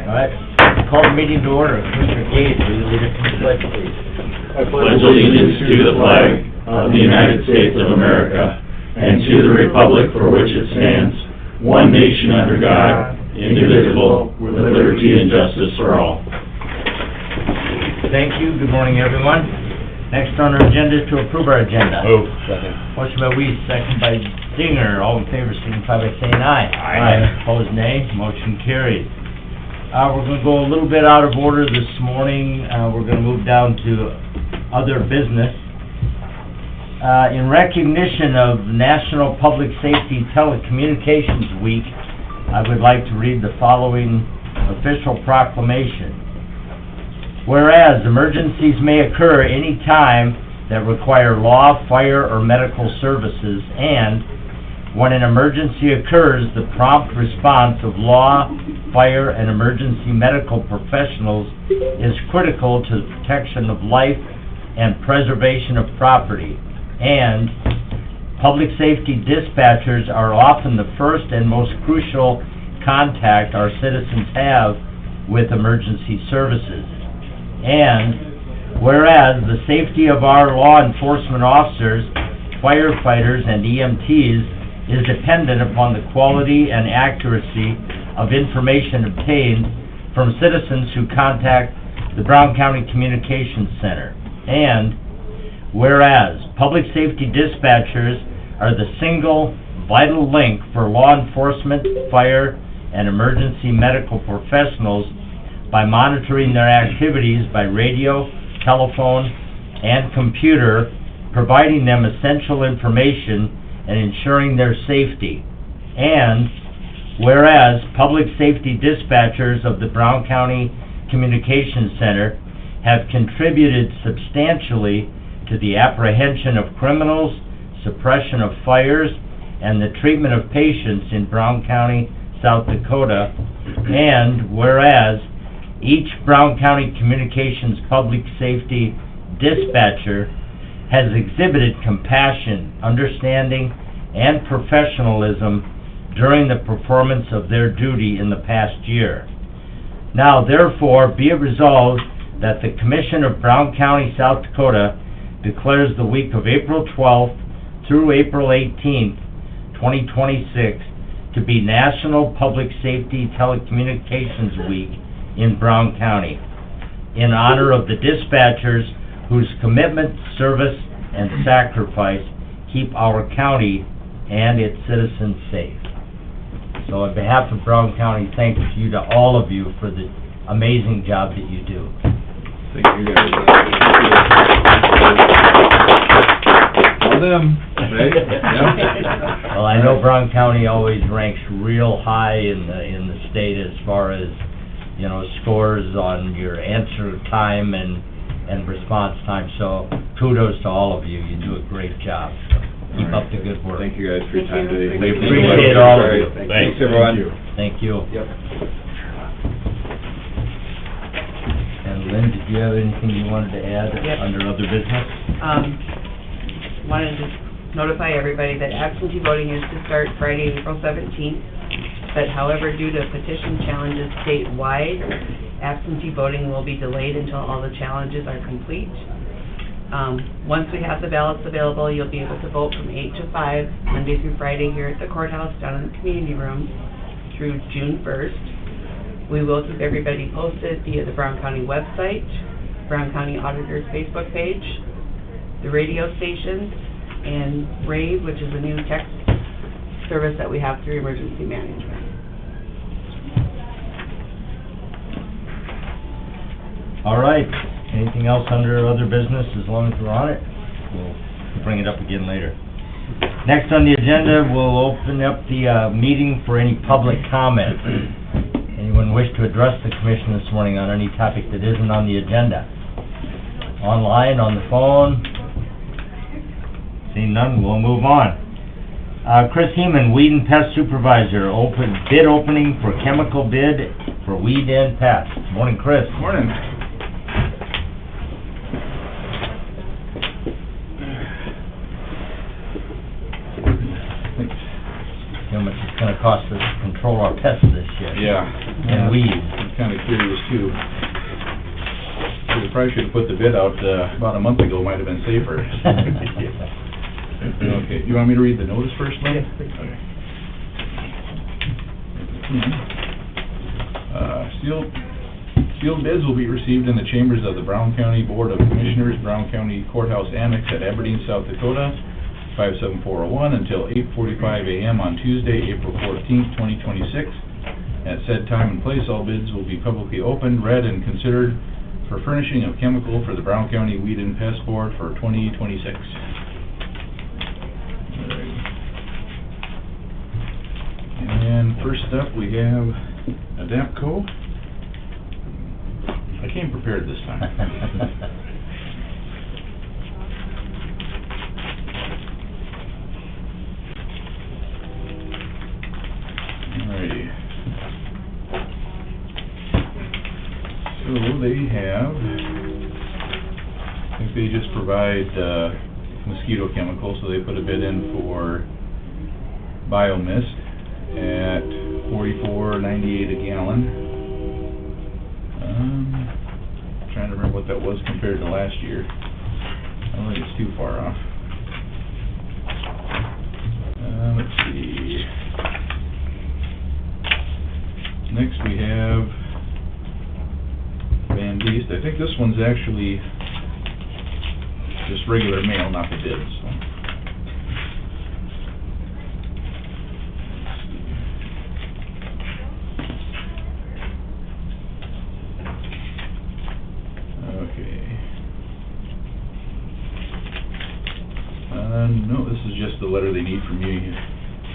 All right, call the meeting to order. Commissioner Gage, will you lead us in the pledge, please? I pledge allegiance to the flag of the United States of America and to the republic for which it stands, one nation under God, indivisible, with liberty and justice for all. Thank you. Good morning, everyone. Next on our agenda is to approve our agenda. Move. Second. Motion by Weiss, second by Zinger. All in favor, signify by saying aye. Aye. Opposed, nay. Motion carried. We're going to go a little bit out of order this morning. We're going to move down to other business. In recognition of National Public Safety Telecommunications Week, I would like to read the following official proclamation. Whereas emergencies may occur any time that require law, fire, or medical services, and when an emergency occurs, the prompt response of law, fire, and emergency medical professionals is critical to the protection of life and preservation of property. And public safety dispatchers are often the first and most crucial contact our citizens have with emergency services. And whereas the safety of our law enforcement officers, firefighters, and EMTs is dependent upon the quality and accuracy of information obtained from citizens who contact the Brown County Communications Center. And whereas public safety dispatchers are the single vital link for law enforcement, fire, and emergency medical professionals by monitoring their activities by radio, telephone, and computer, providing them essential information and ensuring their safety. And whereas public safety dispatchers of the Brown County Communications Center have contributed substantially to the apprehension of criminals, suppression of fires, and the treatment of patients in Brown County, South Dakota. And whereas each Brown County Communications public safety dispatcher has exhibited compassion, understanding, and professionalism during the performance of their duty in the past year. Now, therefore, be it resolved that the Commission of Brown County, South Dakota declares the week of April 12th through April 18th, 2026 to be National Public Safety Telecommunications Week in Brown County, in honor of the dispatchers whose commitment, service, and sacrifice keep our county and its citizens safe. So on behalf of Brown County, thank you to all of you for the amazing job that you do. Thank you guys. All them, right? Yep. Well, I know Brown County always ranks real high in the state as far as, you know, scores on your answer time and response time, so kudos to all of you. You do a great job. Keep up the good work. Thank you guys for your time today. We appreciate all of you. Thanks, everyone. Thank you. Yep. And Lynn, did you have anything you wanted to add under other business? Wanted to notify everybody that absentee voting is to start Friday, April 17th. But however, due to petition challenges statewide, absentee voting will be delayed until all the challenges are complete. Once we have the ballots available, you'll be able to vote from 8 to 5, Monday through Friday here at the courthouse down in the community room through June 1st. We will keep everybody posted via the Brown County website, Brown County Auditor's Facebook page, the radio stations, and RAVE, which is a new text service that we have through emergency management. All right. Anything else under other business? As long as we're on it, we'll bring it up again later. Next on the agenda, we'll open up the meeting for any public comment. Anyone wish to address the commission this morning on any topic that isn't on the agenda? Online, on the phone? Seeing none, we'll move on. Chris Heeman, Weed and Pest Supervisor, bid opening for chemical bid for weed and pest. Morning, Chris. Morning. How much it's gonna cost us to control our pests this year. Yeah. And weeds. kinda curious too. We probably should've put the bid out, about a month ago, might've been safer. Okay, you want me to read the notice first, Lynn? Yes, please. Okay. Sealed bids will be received in the chambers of the Brown County Board of Commissioners, Brown County Courthouse Annex at Aberdeen, South Dakota, 57401, until 8:45 a.m. on Tuesday, April 14th, 2026. At said time and place, all bids will be publicly opened, read, and considered for furnishing of chemical for the Brown County Weed and Pest Board for 2026. And first up, we have Adapco. I came prepared this time. Alrighty. So they have, I think they just provide mosquito chemicals, so they put a bid in for BioMist at $44.98 a gallon. Trying to remember what that was compared to last year. I don't think it's too far off. Let's see. Next we have Van Diest. I think this one's actually just regular mail, not the bids. So. No, this is just the letter they need from me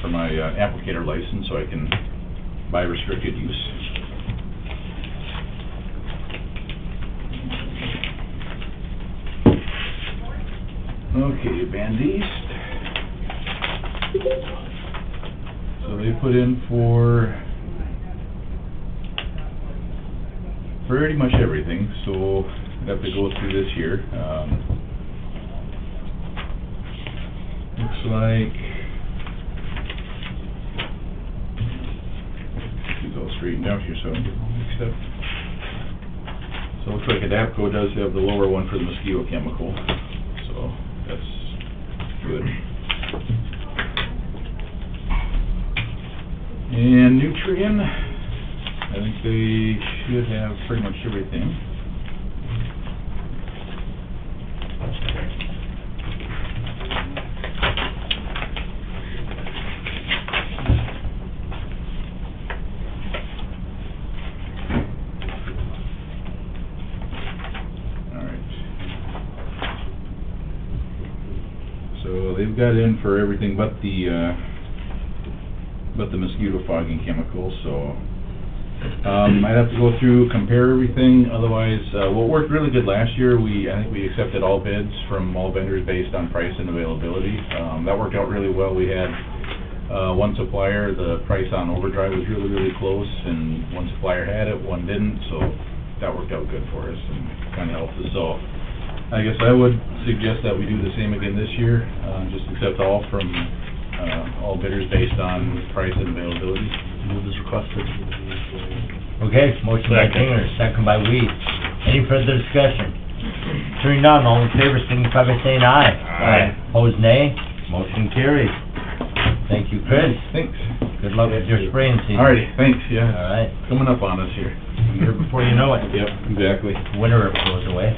for my applicator license, so I can buy restricted use. Okay, Van Diest. So they put in for pretty much everything, so I have to go through this here. Looks like, it's all straightened out here, so I don't get all mixed up. So it looks like Adapco does have the lower one for the mosquito chemical, so that's good. And Nutrien, I think they should have pretty much everything. So they've got in for everything but the mosquito fogging chemicals, so I'd have to go through, compare everything. Otherwise, what worked really good last year, I think we accepted all bids from all vendors based on price and availability. That worked out really well. We had one supplier, the price on overdrive was really, really close, and one supplier had it, one didn't, so that worked out good for us and kind of helped us. So I guess I would suggest that we do the same again this year, just accept all from all bidders based on price and availability. Move as requested. Okay, motion by Kinger, second by Weed. Any further discussion? Hearing none, all in favor, signify by saying aye. Aye. Opposed, nay. Motion carries. Thank you, Chris. Thanks. Good luck with your spraying season. Alrighty, thanks, yeah. All right. Coming up on us here. Here before you know it. Yep, exactly. Winter goes away.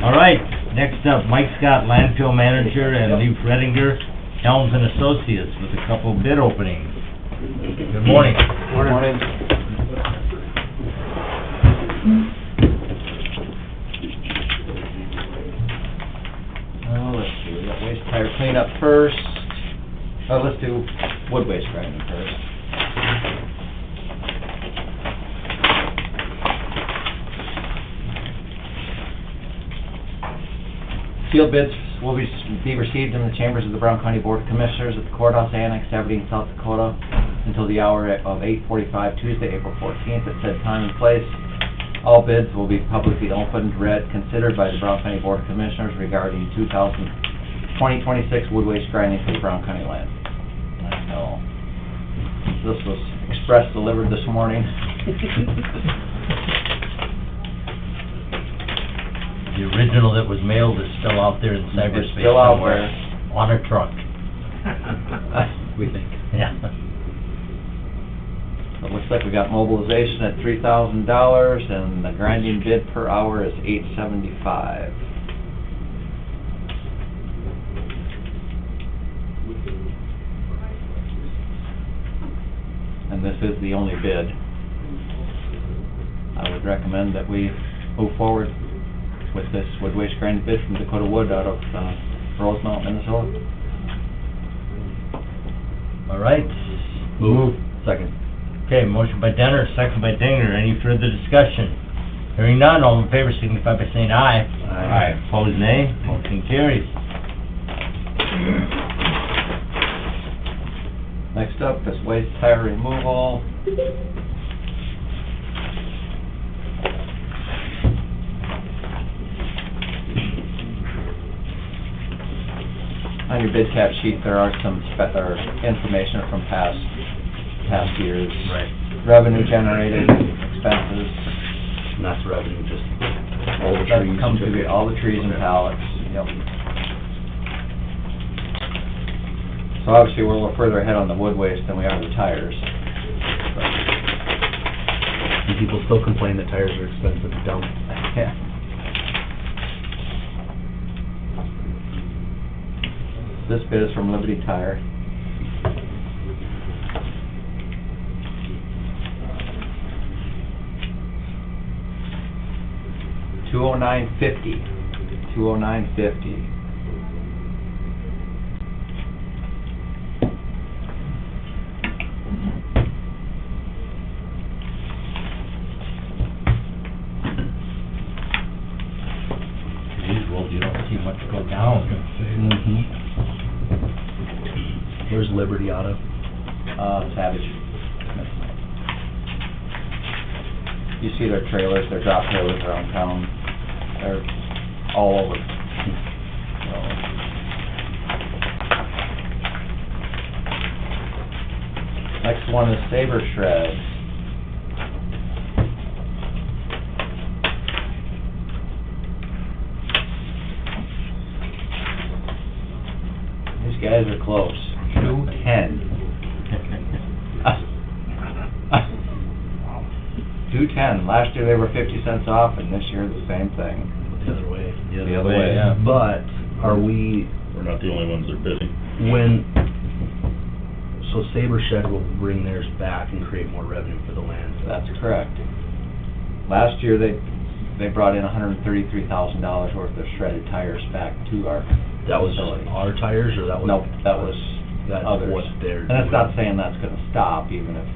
All right, next up, Mike Scott, landfill manager, and Leif Redinger, Helms and Associates, with a couple bid openings. Good morning. Morning. Let's see, we got waste tire cleanup first. Let's do wood waste grinding first. Sealed bids will be received in the chambers of the Brown County Board of Commissioners at the Courthouse Annex, Aberdeen, South Dakota, until the hour of 8:45 Tuesday, April 14th, at said time and place. All bids will be publicly opened, read, considered by the Brown County Board of Commissioners regarding 2026 wood waste grinding for the Brown County landfill. This was Express delivered this morning. The original that was mailed is still out there in cyberspace It's still out somewhere, on a truck. We think. Yeah. It looks like we got mobilization at $3,000, and the grinding bid per hour is $8.75. And this is the only bid. I would recommend that we move forward with this wood waste grinding bid from Dakota Wood out of Rosemount, Minnesota. All right. Move. Second. Okay, motion by Denner, second by Dinger. Any further discussion? Hearing none, all in favor signify by saying aye. Aye. Opposed, nay. Motion carries. Next up is waste tire removal. On your bid cap sheet, there are some information from past years. Right. Revenue generated, expenses. And that's revenue, just all the That trees. comes to be all the trees and pallets, yep. So obviously, we're a little further ahead on the wood waste than we are the tires. And people still complain that tires are expensive to dump. Yeah. This bid is from Liberty Tire. $209.50. $209.50. Usual, you don't see much go down. Mm-hmm. Where's Liberty Auto? Savage. You see their trailers, their drop trailers around town. They're all over. So. Next one is Saber Shred. These guys are close. 210. 210. Last year they were 50 cents off, and this year the same thing. The other way. The other way, yeah. But are we, We're not the only ones that are bidding. so Saber Shed will bring theirs back and create more revenue for the landfill? That's correct. Last year they brought in $133,000 worth of shredded tires back to our That was facility. our tires, or that was? Nope, that was That's others. what they're And that's not doing. saying that's gonna stop, even if,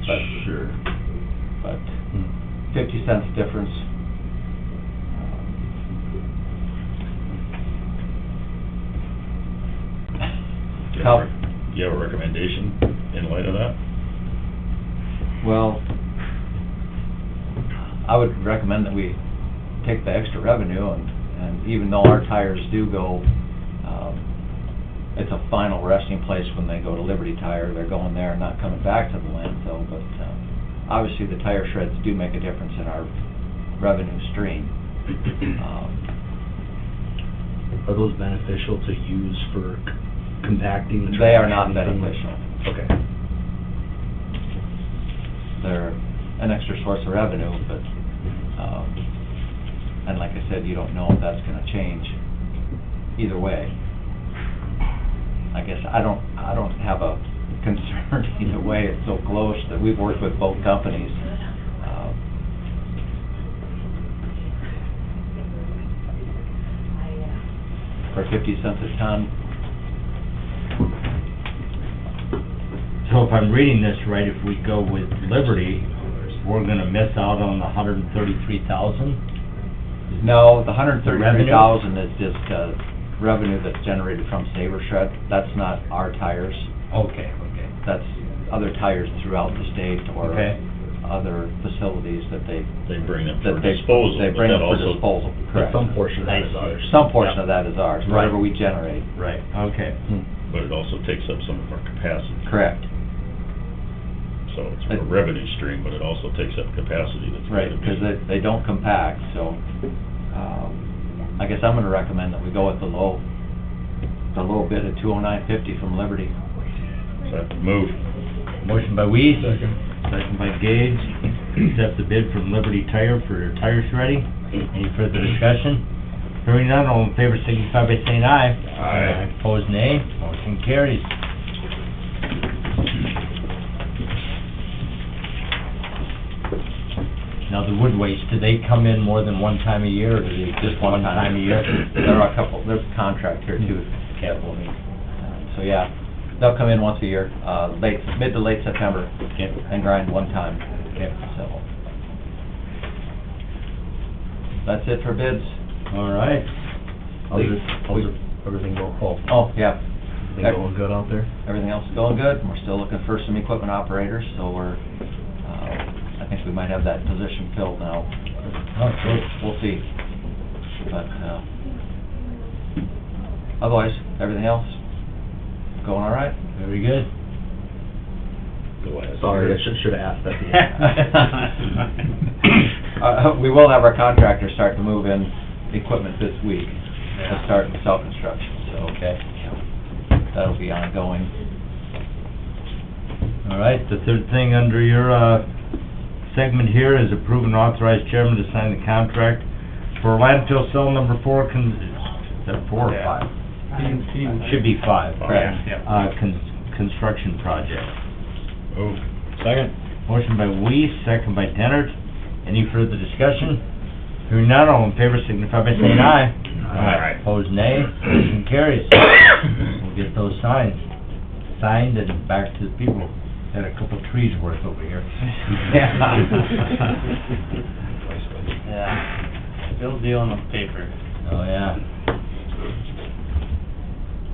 but, Sure. but Hmm. 50 cents difference. Do you How- have a- do you have a recommendation in light of that? Well, I would recommend that we take the extra revenue, and even though our tires do go, it's a final resting place when they go to Liberty Tire, they're going there and not coming back to the landfill, but, obviously the tire shreds do make a difference in our revenue stream. Are those beneficial to use for compacting the trash? They are not and things? beneficial. Okay. They're an extra source of revenue, but, and like I said, you don't know if that's gonna change either way. I guess I don't have a concern either way, it's so close that we've worked with both companies. For 50 cents a ton. So if I'm reading this right, if we go with Liberty, we're gonna miss out on the 133,000? No, the $133,000 is just, revenue that's generated from Saber Shred. That's not our tires. Okay. That's other tires throughout the state or Okay. other facilities that they, They bring them that for they, disposal, they but bring that them for also, disposal, But correct. some portion of that is I see. ours. Some portion of that is ours, Right. whatever we generate. Right, okay. but it also takes up some of our capacity. Correct. So So it's a revenue stream, but it also takes up capacity that's. Right, because they don't compact, so, I guess I'm gonna recommend that we go with the low bid at $209.50 from Liberty. Move. Motion by Weiss. Second by Gage. Accept the bid from Liberty Tire for their tire shredding. Any further discussion? Hearing none, all in favor signify by saying aye. Aye. Opposed, nay. Motion carries. Now, the wood waste, do they come in more than one time a year, or do they just one time a year? There are a couple, there's a contract here too, capital needs. So, yeah, they'll come in once a year, mid to late September, and grind one time. So, that's it for bids. All right. How's everything going? Oh, yeah, Everything going good out there? everything else is going good. We're still looking for some equipment operators, so we're, I think we might have that position filled now. Oh, good. We'll see. But, otherwise, everything else going all right? Very good. Sorry, I should have asked that. We will have our contractors start to move in equipment this week, to start in self-construction, so. Okay. That'll be ongoing. All right, the third thing under your, segment here is approve and authorize chairman to sign the contract for landfill cell number 4, is that 4 or 5? Should be 5, correct. Construction project. Move. Second. Motion by Weiss, second by Dennert. Any further discussion? Hearing none, all in favor signify by saying aye. Aye. Opposed, nay. Motion carries. We'll get those signed and back to the people. Had a couple trees worth over here. Yeah, still dealing with paper. Oh, yeah.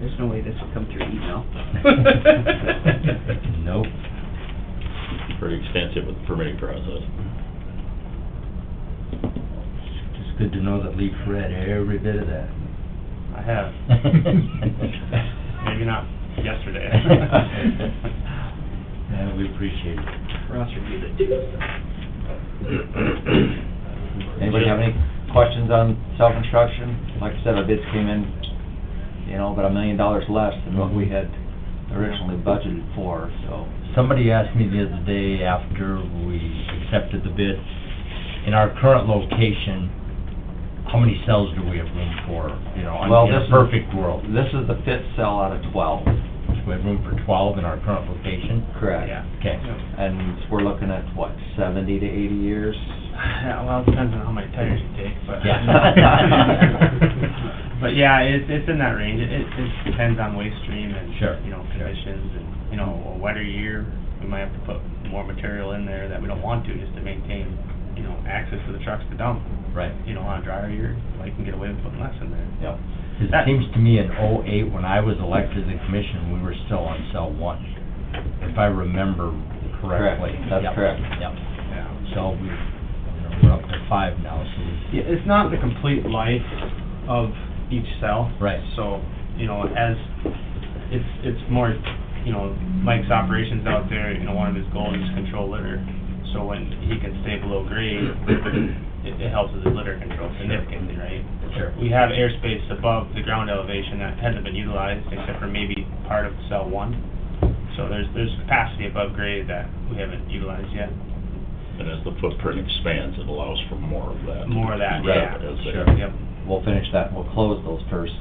There's no way this will come through email. Nope. Pretty extensive with the permitting process. Just good to know that Leaf read every bit of that. I have. Maybe not yesterday. Yeah, we appreciate it. Ross reviewed it too. Anybody have any questions on self-construction? Like I said, our bids came in, about $1 million less than what we had originally budgeted for, so. Somebody asked me the other day after we accepted the bid, in our current location, how many cells do we have room for, in Well, a this is- perfect world? This is the fifth cell out of 12. We have room for 12 in our current location? Correct. Yeah. Okay. And we're looking at, 70 to 80 years? Yeah, well, it depends on how many tires you take, but. Yeah. But yeah, it's in that range. It depends on waste stream and, Sure. conditions and, a wetter year, we might have to put more material in there that we don't want to, just to maintain, access for the trucks to dump. Right. On a drier year, I can get away with putting less in there. Yep. It seems to me in '08, when I was elected to the commission, we were still on cell 1, if I remember correctly. Correct. That's Yep. correct. Yep. Yeah. So we're up to 5 now, so we... Yeah, it's not the complete life of each cell. Right. So, as it's more, Mike's operations out there, one of his goals is control litter. So when he can stay below grade, it helps with his litter control significantly, right? Sure. We have airspace above the ground elevation that hasn't been utilized except for maybe part of cell 1. So there's capacity above grade that we haven't utilized yet. And as the footprint expands, it allows for more of that. More of that, Right, yeah. as they- Sure. Yep. We'll finish that, we'll close those first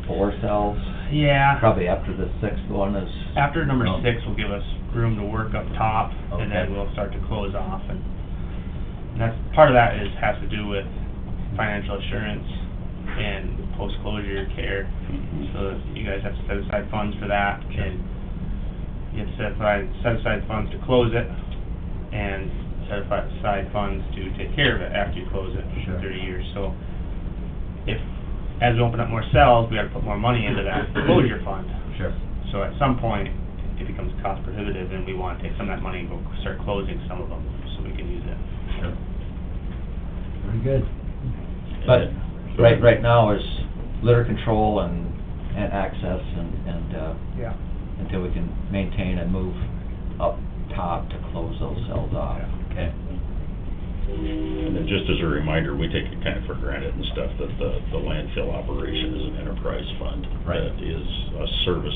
4 cells, Yeah. probably after the 6th one is... After number Oh. 6 will give us room to work up top, Okay. and then we'll start to close off, and that's, part of that has to do with financial assurance and post-closure care, so you guys have to set aside funds for that, and you have to set aside funds to close it, and set aside funds to take care of it after you close it Sure. for 30 years, so as we open up more cells, we gotta put more money into that closure fund. Sure. So at some point, it becomes cost prohibitive, and we want to take some of that money and go start closing some of them, so we can use it. Sure. Very good. But right now is litter control and access and Yeah. until we can maintain and move up top to close those cells off. Okay. And then just as a reminder, we take it kind of for granted and stuff that the landfill operation is an enterprise fund. Right. That is a service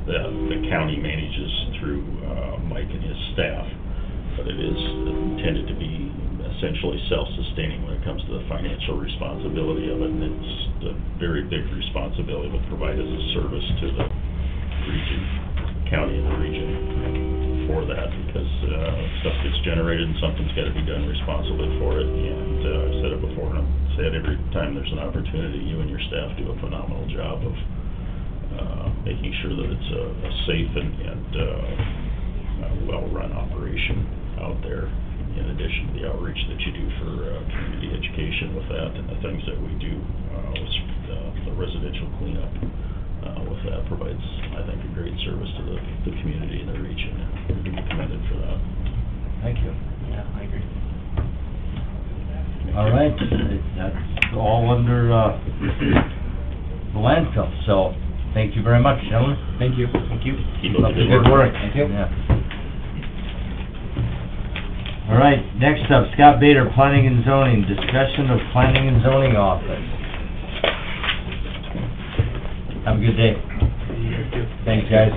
that the county manages through Mike and his staff. But it is intended to be essentially self-sustaining when it comes to the financial responsibility of it. And it's a very big responsibility to provide as a service to the region, county and the region for that, because stuff gets generated and something's got to be done responsibly for it. And I've said it before, and I'll say it every time there's an opportunity. You and your staff do a phenomenal job of making sure that it's a safe and well-run operation out there, in addition to the outreach that you do for community education with that, and the things that we do with the residential cleanup with that provides, I think, a great service to the community and the region, and we're to be commended for that. Thank you. Yeah, I agree. All right, that's all under, the landfill, so, thank you very much, gentlemen. Thank you. Thank you. Keep up the good Good work. Thank you. Yeah. All right, next up, Scott Bader, Planning and Zoning, discussion of Planning and Zoning Office. Have a good day. Thanks, guys.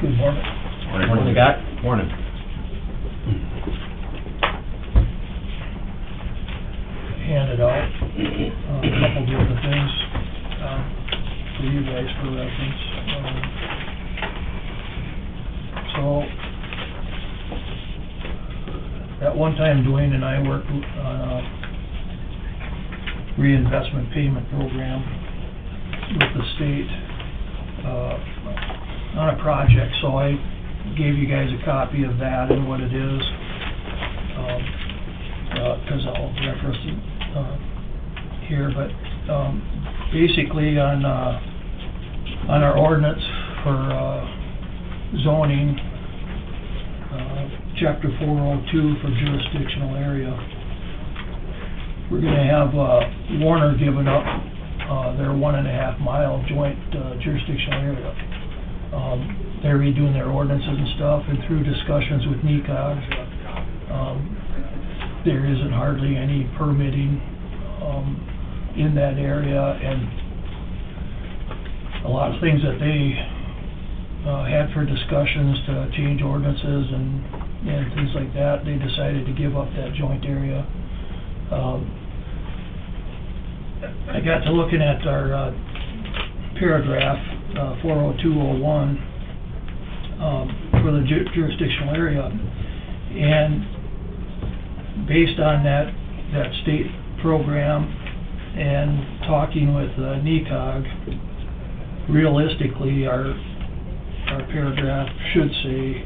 Good morning. Morning, Scott. Morning. Handed out a couple different things for you guys for reference. So, at one time, Dwayne and I worked on a reinvestment payment program with the state on a project, so I gave you guys a copy of that and what it is, because I'll reference it here, but basically on our ordinance for zoning, chapter 402 for jurisdictional area, we're gonna have Warner giving up their 1.5 mile joint jurisdictional area. They're redoing their ordinances and stuff, and through discussions with NECOG, there isn't hardly any permitting in that area, and a lot of things that they had for discussions to change ordinances and things like that, they decided to give up that joint area. I got to looking at our paragraph 40201 for the jurisdictional area, and based on that state program and talking with NECOG, realistically our paragraph should say,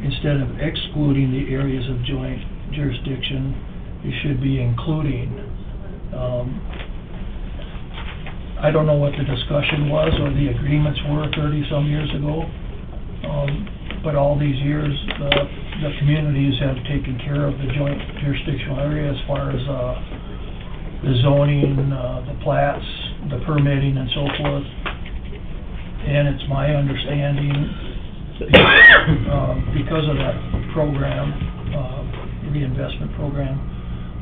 instead of excluding the areas of joint jurisdiction, it should be including. I don't know what the discussion was or the agreements were 30-some years ago, but all these years, the communities have taken care of the joint jurisdictional area as far as the zoning, the plats, the permitting, and so forth. And it's my understanding, because of that program, reinvestment program,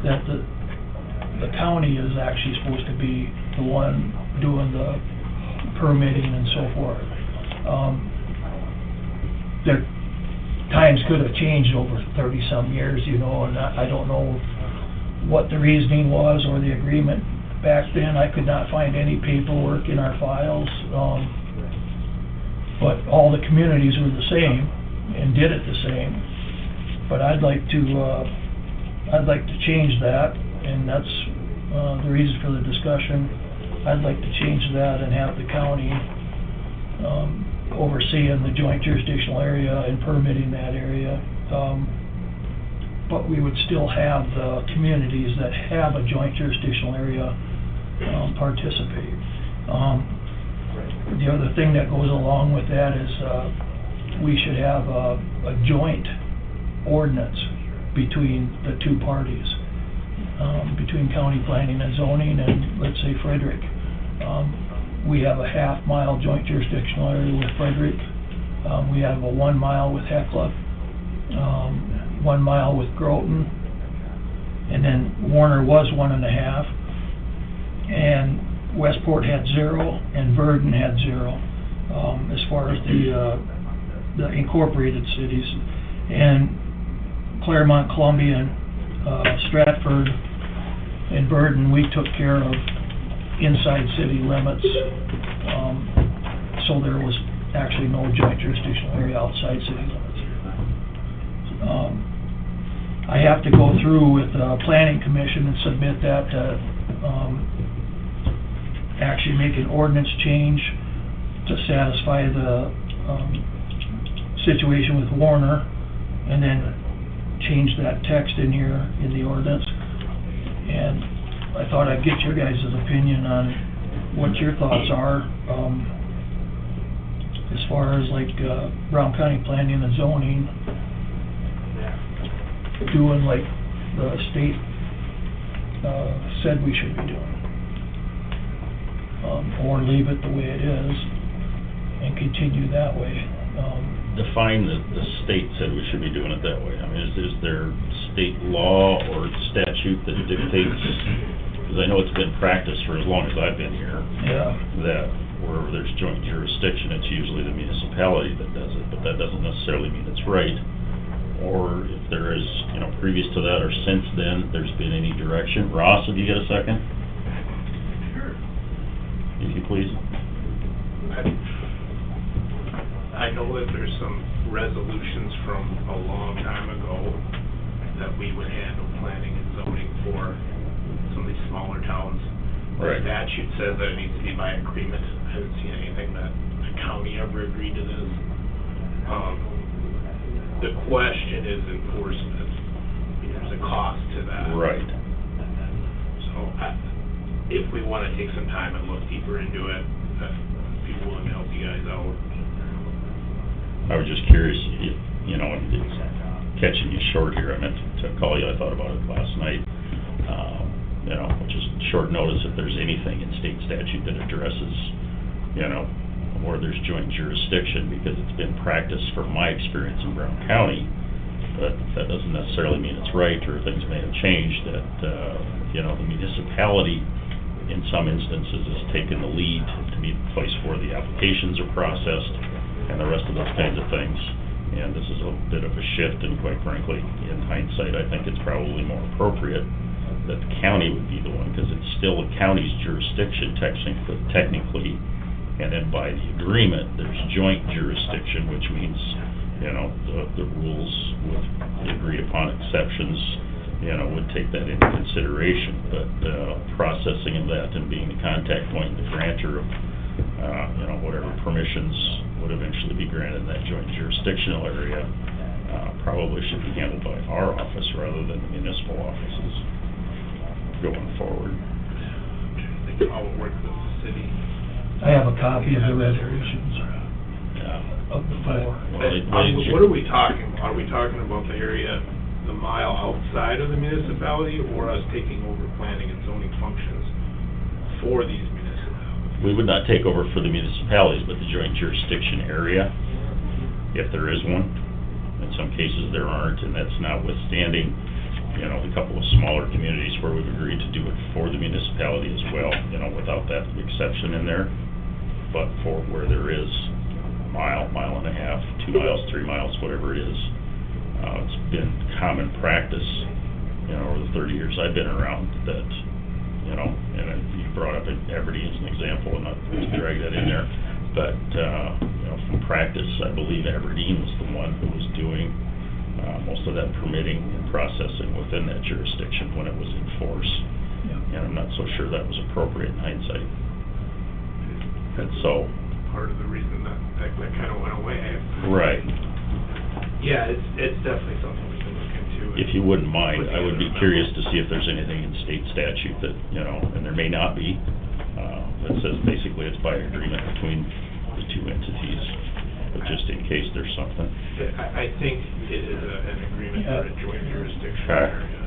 that the county is actually supposed to be the one doing the permitting and so forth. Their times could have changed over 30-some years, you know, and I don't know what the reasoning was or the agreement back then. I could not find any paperwork in our files, but all the communities were the same and did it the same. But I'd like to change that, and that's the reason for the discussion. I'd like to change that and have the county overseeing the joint jurisdictional area and permitting that area. But we would still have the communities that have a joint jurisdictional area participate. The other thing that goes along with that is we should have a joint ordinance between the two parties, between county planning and zoning and, let's say, Frederick. We have a half-mile joint jurisdictional area with Frederick. We have a 1 mile with Hecla, 1 mile with Groton, and then Warner was 1.5, and Westport had 0, and Verdon had 0, as far as the incorporated cities. And Claremont, Columbia, and Stratford, and Verdon, we took care of inside city limits, so there was actually no joint jurisdictional area outside city limits. I have to go through with the planning commission and submit that to, actually make an ordinance change to satisfy the, situation with Warner, and then change that text in here in the ordinance. And I thought I'd get your guys' opinion on what your thoughts are, as far as like, Brown County Planning and Zoning, doing like the state, said we should be doing. Or leave it the way it is and continue that way. Define the state said we should be doing it that way. I mean, is there state law or statute that dictates, because I know it's been practiced for as long as I've been here, Yeah. that wherever there's joint jurisdiction, it's usually the municipality that does it, but that doesn't necessarily mean it's right. Or if there is, you know, previous to that or since then, there's been any direction. Ross, if you get a second? Sure. If you please. I know that there's some resolutions from a long time ago that we would handle planning and zoning for some of these smaller towns. Right. The statute says that it needs to be by agreement. I haven't seen anything that the county ever agreed to this. The question is enforcement. There's a cost to that. Right. So if we want to take some time and look deeper into it, I'd be willing to help you guys out. I was just curious, you know, it's catching you short here. I meant to call you, I thought about it last night. You know, just short notice if there's anything in state statute that addresses, you know, where there's joint jurisdiction, because it's been practiced from my experience in Brown County, but that doesn't necessarily mean it's right, or things may have changed, that, you know, the municipality in some instances has taken the lead to be the place where the applications are processed and the rest of those kinds of things. And this is a bit of a shift, and quite frankly, in hindsight, I think it's probably more appropriate that the county would be the one, because it's still a county's jurisdiction technically, and then by the agreement, there's joint jurisdiction, which means, you know, the rules with the agreed upon exceptions, you know, would take that into consideration. But processing of that and being the contact point, the grantor of, you know, whatever permissions would eventually be granted in that joint jurisdictional area, probably should be handled by our office rather than the municipal offices going forward. I think how it works with the city. I have a copy of the resolutions Yeah. of the four. What are we talking about? Are we talking about the area, the mile outside of the municipality, or us taking over planning and zoning functions for these municipalities? We would not take over for the municipalities, but the joint jurisdiction area, if there is one. In some cases, there aren't, and that's notwithstanding, you know, the couple of smaller communities where we've agreed to do it for the municipality as well, you know, without that exception in there. But for where there is a mile, mile and a half, 2 miles, 3 miles, whatever it is, it's been common practice, you know, over the 30 years I've been around, that, you know, and you brought up Aberdeen as an example, and not to drag that in there, but, you know, from practice, I believe Aberdeen was the one who was doing most of that permitting and processing within that jurisdiction when it was in force. Yeah. And I'm not so sure that was appropriate in hindsight. And so... Part of the reason that kind of went away. Right. Yeah, it's definitely something we can look into. If you wouldn't mind, I would be curious to see if there's anything in state statute that, you know, and there may not be, that says basically it's by agreement between the two entities, but just in case there's something. I think it is an agreement for a joint jurisdiction Okay. area.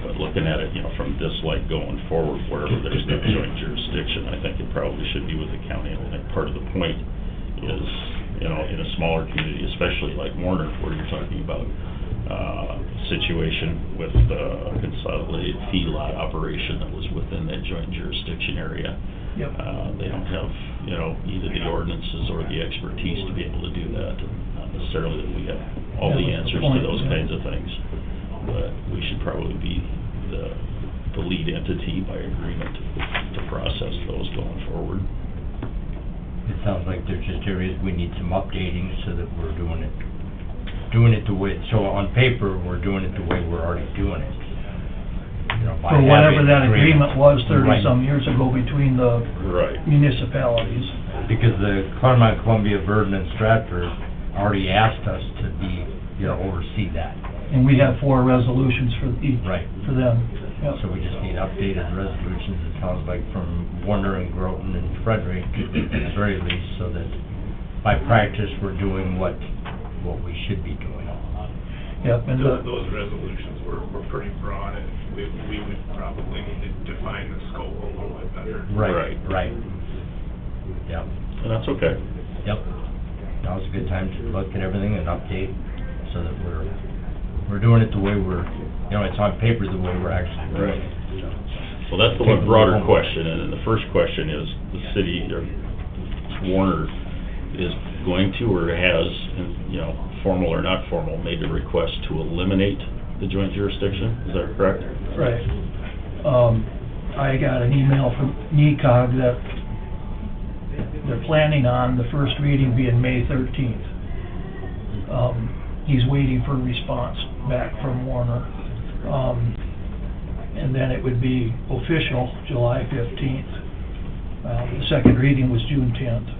But But looking at it, from this light going forward, wherever there's no joint jurisdiction, I think it probably should be with the county. And I think part of the point is, in a smaller community, especially like Warner, where you're talking about situation with a consolidated feedlot operation that was within that joint jurisdiction area. Yep. They don't have, either the ordinances or the expertise to be able to do that. Not necessarily that we have all the Yeah, that's the answers to point, those yeah. kinds of things. But we should probably be the lead entity by agreement to process those going forward. It sounds like there's just areas we need some updating so that we're doing it the way, so on paper, we're doing it the way we're already doing it. By For whatever having that agreement was thirty-some Right. years ago between the Right. municipalities. Because the Claremont, Columbia, Verdon, and Stratford already asked us to be, oversee that. And we have 4 resolutions for each, Right. for them. Yep. So we just need updated resolutions, it sounds like, from Warner and Groton and Frederick, at the very least, so that by practice, we're doing what we should be doing. Yep, and Those resolutions were pretty broad, and we would probably need to define the scope a little bit better. Right. Right. Yep, And that's okay. yep. Now's a good time to look at everything and update, so that we're doing it the way it's on paper the way we're actually doing it. Well, that's the one broader question, and then the first question is, the city, or Warner, is going to, or has, formal or not formal, made a request to eliminate the joint jurisdiction, is that correct? right. I got an email from NECOG that they're planning on the first reading being May 13th. He's waiting for a response back from Warner. And then it would be official July 15th. The second reading was June 10th.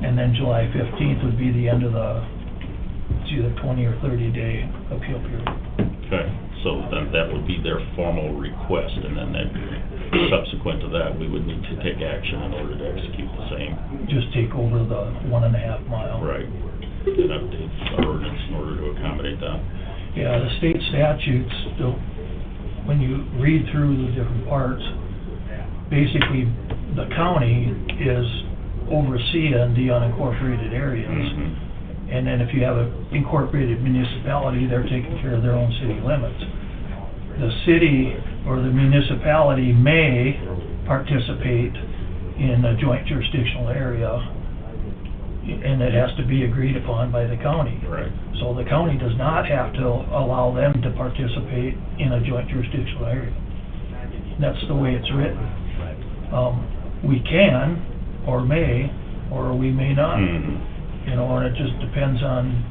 And then July 15th would be the end of it's either 20 or 30 day appeal period. Okay, so then that would be their formal request, and then subsequent to that, we would need to take action in order to execute the same. Just take over the 1.5 mile. Right. And update our ordinance in order to accommodate that. Yeah, the state statutes, when you read through the different parts, basically, the county is overseeing the unincorporated areas. Mhm. And then if you have an incorporated municipality, they're taking care of their own city limits. The city or the municipality may participate in a joint jurisdictional area, and it has to be agreed upon by the county. Right. So the county does not have to allow them to participate in a joint jurisdictional area. That's the way it's written. We can, or may, or we may not. Mhm. And it just depends on,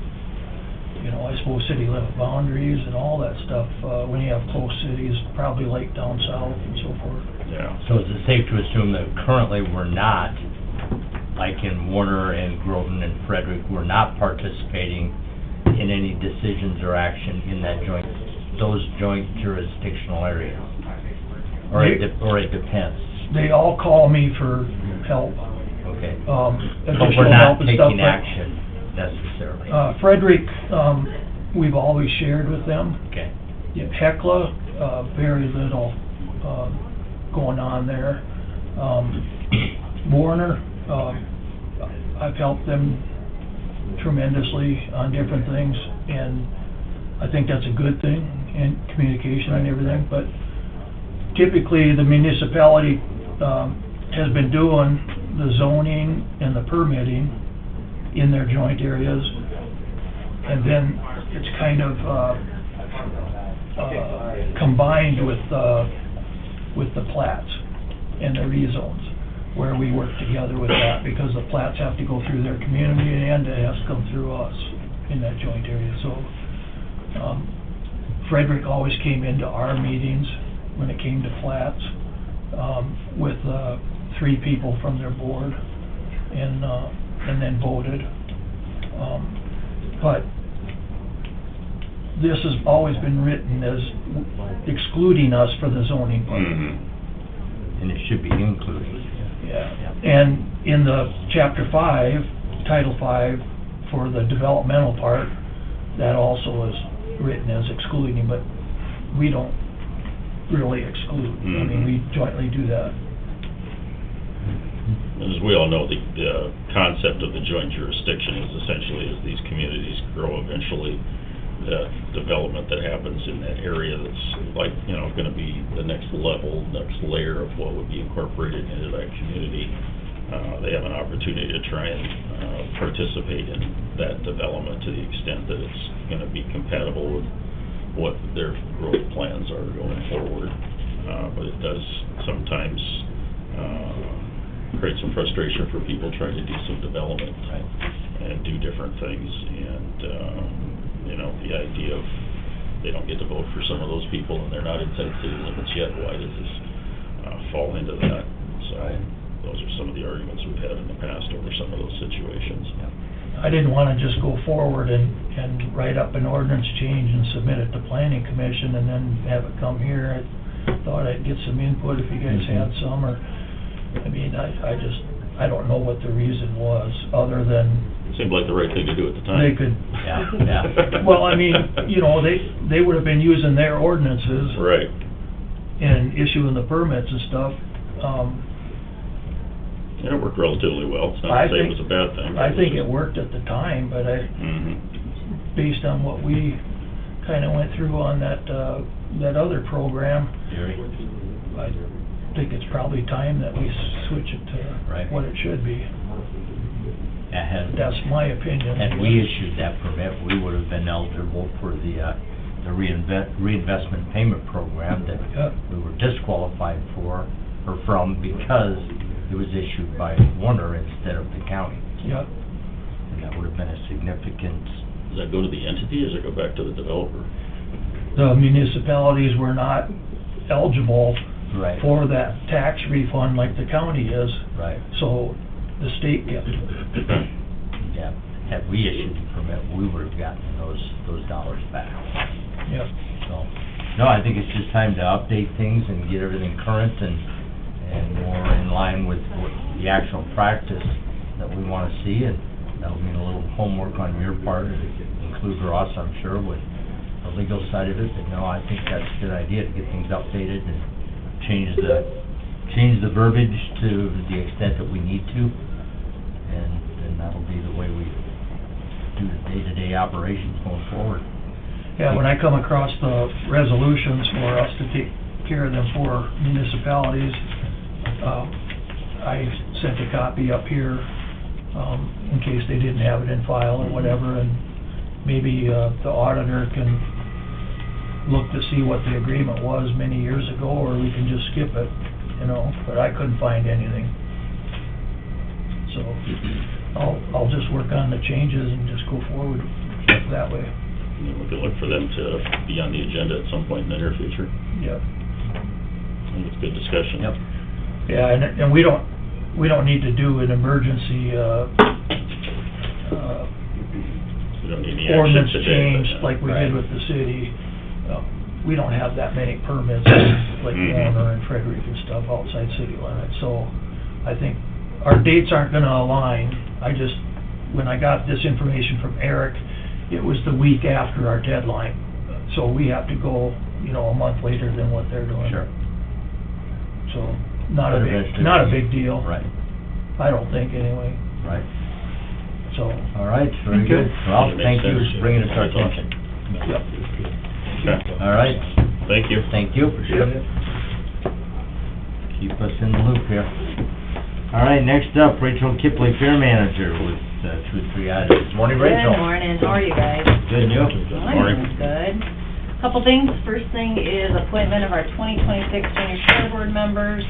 I suppose city limit boundaries and all that stuff. When you have close cities, probably like down south and so forth. Yeah. So is it safe to assume that currently we're not, like in Warner and Groton and Frederick, we're not participating in any decisions or action in those joint jurisdictional areas? Or it depends? They all call me for help, Okay. But additional we're not help and stuff. taking action necessarily? Frederick, we've always shared with them. Okay. Hecla, very little going on there. Warner, I've helped them tremendously on different things, and I think that's a good thing, in communication and everything, but typically, the municipality has been doing the zoning and the permitting in their joint areas, and then it's kind of combined with the plats and the rezones, where we work together with that, because the plats have to go through their community and it has to come through us in that joint area. So Frederick always came into our meetings when it came to plats, with 3 people from their board, and then voted. But this has always been written as excluding us for the zoning part. Mhm. And it should be included. Yeah, and in the Chapter 5, Title 5, for the developmental part, that also is written as excluding, but we don't really exclude. I mean, we jointly do that. As we all know, the concept of the joint jurisdiction is essentially as these communities grow eventually, the development that happens in that area that's like, you know, gonna be the next level, next layer of what would be incorporated into that community. They have an opportunity to try and participate in that development to the extent that it's gonna be compatible with what their growth plans are going forward. But it does sometimes create some frustration for people trying to do some development and do different things. And, you know, the idea of they don't get to vote for some of those people and they're not inside city limits yet, why does this fall into that? So those are some of the arguments we've had in the past over some of those situations. I didn't wanna just go forward and write up an ordinance change and submit it to planning commission and then have it come here. I thought I'd get some input if you guys had some, or, I mean, I don't know what the reason was, other than It seemed like the right thing to do at the time. they could, well, I mean, you know, they would have been using their ordinances Right. and issuing the permits and stuff. And it worked relatively well. It's not I to say it think- was a bad thing. I think it worked at the time, but based on what we kinda went through on that other program, I think it's probably time that we switch it to what it should be. That's my opinion. Had we issued that permit, we would have been eligible for the reinvestment payment program that Yep. we were disqualified for, or from, because it was issued by Warner instead of the county. Yep. And that would have been a significant, Does that go to the entity, or does it go back to the developer? The municipalities were not eligible right, for that tax refund like the county is, right, so the state kept it. yeah. Had we issued the permit, we would have gotten those dollars back. Yep. So, no, I think it's just time to update things and get everything current and more in line with what the actual practice that we wanna see, and that'll mean a little homework on your part, and include Ross, I'm sure, with the legal side of it, but no, I think that's a good idea to get things updated and change the verbiage to the extent that we need to, and that'll be the way we do the day-to-day operations going forward. Yeah, when I come across the resolutions for us to take care of them for municipalities, I sent a copy up here, in case they didn't have it in file or whatever, and maybe, the auditor can look to see what the agreement was many years ago, or we can just skip it, you know, but I couldn't find anything. So, I'll just work on the changes and just go forward that way. And we can look for them to be on the agenda at some point in the near future. Yep. I think it's a good discussion. Yep. Yeah, and we don't need to do an emergency, We don't need any action ordinance today. change but, like we did with the city. We don't have that many permits like Warner and Frederick and stuff outside city limits, so I think our dates aren't gonna align. When I got this information from Eric, it was the week after our deadline, so we have to go, you know, a month later than what they're doing. Sure. So, not a big deal. Right, I don't think, anyway, right. so. All right, very Okay. good. Well, It makes thank you sense. for bringing it to our That's awesome. attention. Yep. Okay. All right, Thank you. thank you. Keep us in the loop here. All right, next up, Rachel Kipley, Fair Manager, with 2 or 3 items. Morning, Rachel. Good morning, how are you guys? Good, and you? Morning. Good. Couple things, first thing is appointment of our 2026 junior school board members.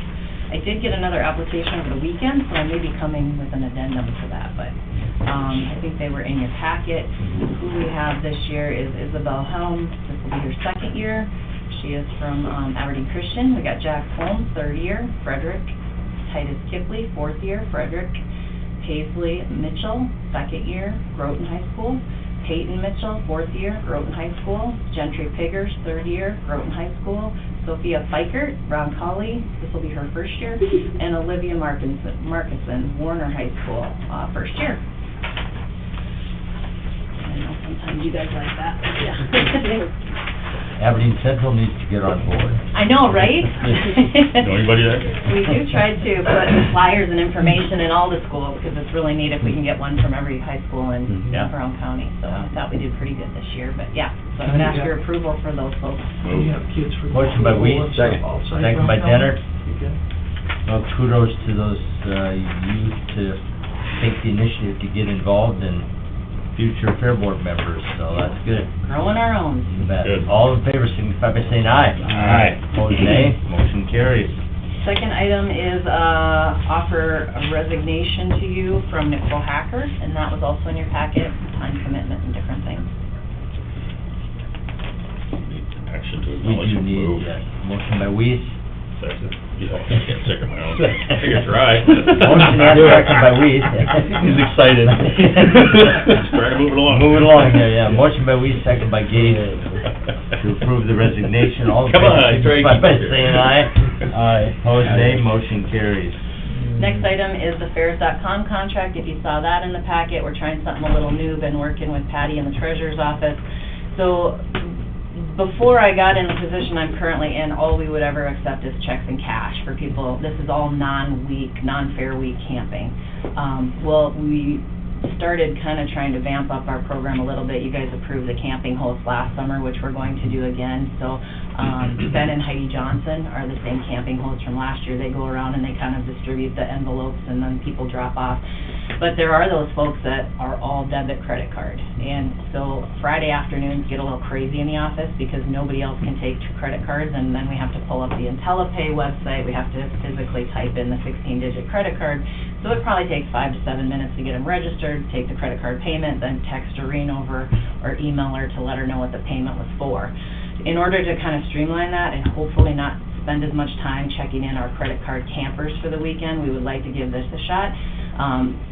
I did get another application over the weekend, so I may be coming with an addendum for that, but, I think they were in your packet. Who we have this year is Isabel Helm, this will be her second year. She is from, Aberdeen Christian. We got Jack Holmes, third year, Frederick. Titus Kipley, fourth year, Frederick. Paisley Mitchell, second year, Groton High School. Peyton Mitchell, fourth year, Groton High School. Gentry Piggers, third year, Groton High School. Sophia Fikert, Ron Colley, this will be her first year. And Olivia Markison, Warner High School, first year. And sometimes you guys like that, yeah. Aberdeen Central needs to get on board. I know, right? Know anybody there? We do try to put flyers and information in all the schools, because it's really neat if we can get one from every high school in Yeah. Brown County. So I thought we did pretty good this year, but yeah, so I would ask your approval for those folks. We have kids for. Motion by Weiss, Second. Outside second by Brown Dennert. County. Well, kudos to those, youth to take the initiative to get involved in future Fair Board members, so that's good. Growing our own. You bet. Good. All in favor signify by saying aye. Aye. Opposed, nay. Motion carries. Second item is, offer a resignation to you from Nicole Hacker, and that was also in your packet, time commitment and different things. Need action to We acknowledge do and need, move. motion by Weiss. Second. Yeah, I can't second my own. I can try. Motion and second by Weiss. He's excited. Just trying to move it along. Moving along here, yeah. Motion by Weiss, second by Gage to approve the resignation. All in Come favor on, try and signify keep by it here. saying aye. Aye. Opposed, nay. Motion carries. Next item is the Fairs.com contract. If you saw that in the packet, we're trying something a little new, been working with Patty in the treasurer's office. So, before I got in the position I'm currently in, all we would ever accept is checks and cash for people. This is all non-fair week camping. Well, we started kind of trying to vamp up our program a little bit. You guys approved the camping host last summer, which we're going to do again. So, Ben and Heidi Johnson are the same camping hosts from last year. They go around and they kind of distribute the envelopes and then people drop off. But there are those folks that are all debit credit card. And so Friday afternoons get a little crazy in the office because nobody else can take credit cards, and then we have to pull up the IntelliPay website. We have to physically type in the 16-digit credit card. So it probably takes 5 to 7 minutes to get them registered, take the credit card payment, then text Doreen over or email her to let her know what the payment was for. In order to kind of streamline that and hopefully not spend as much time checking in our credit card campers for the weekend, we would like to give this a shot.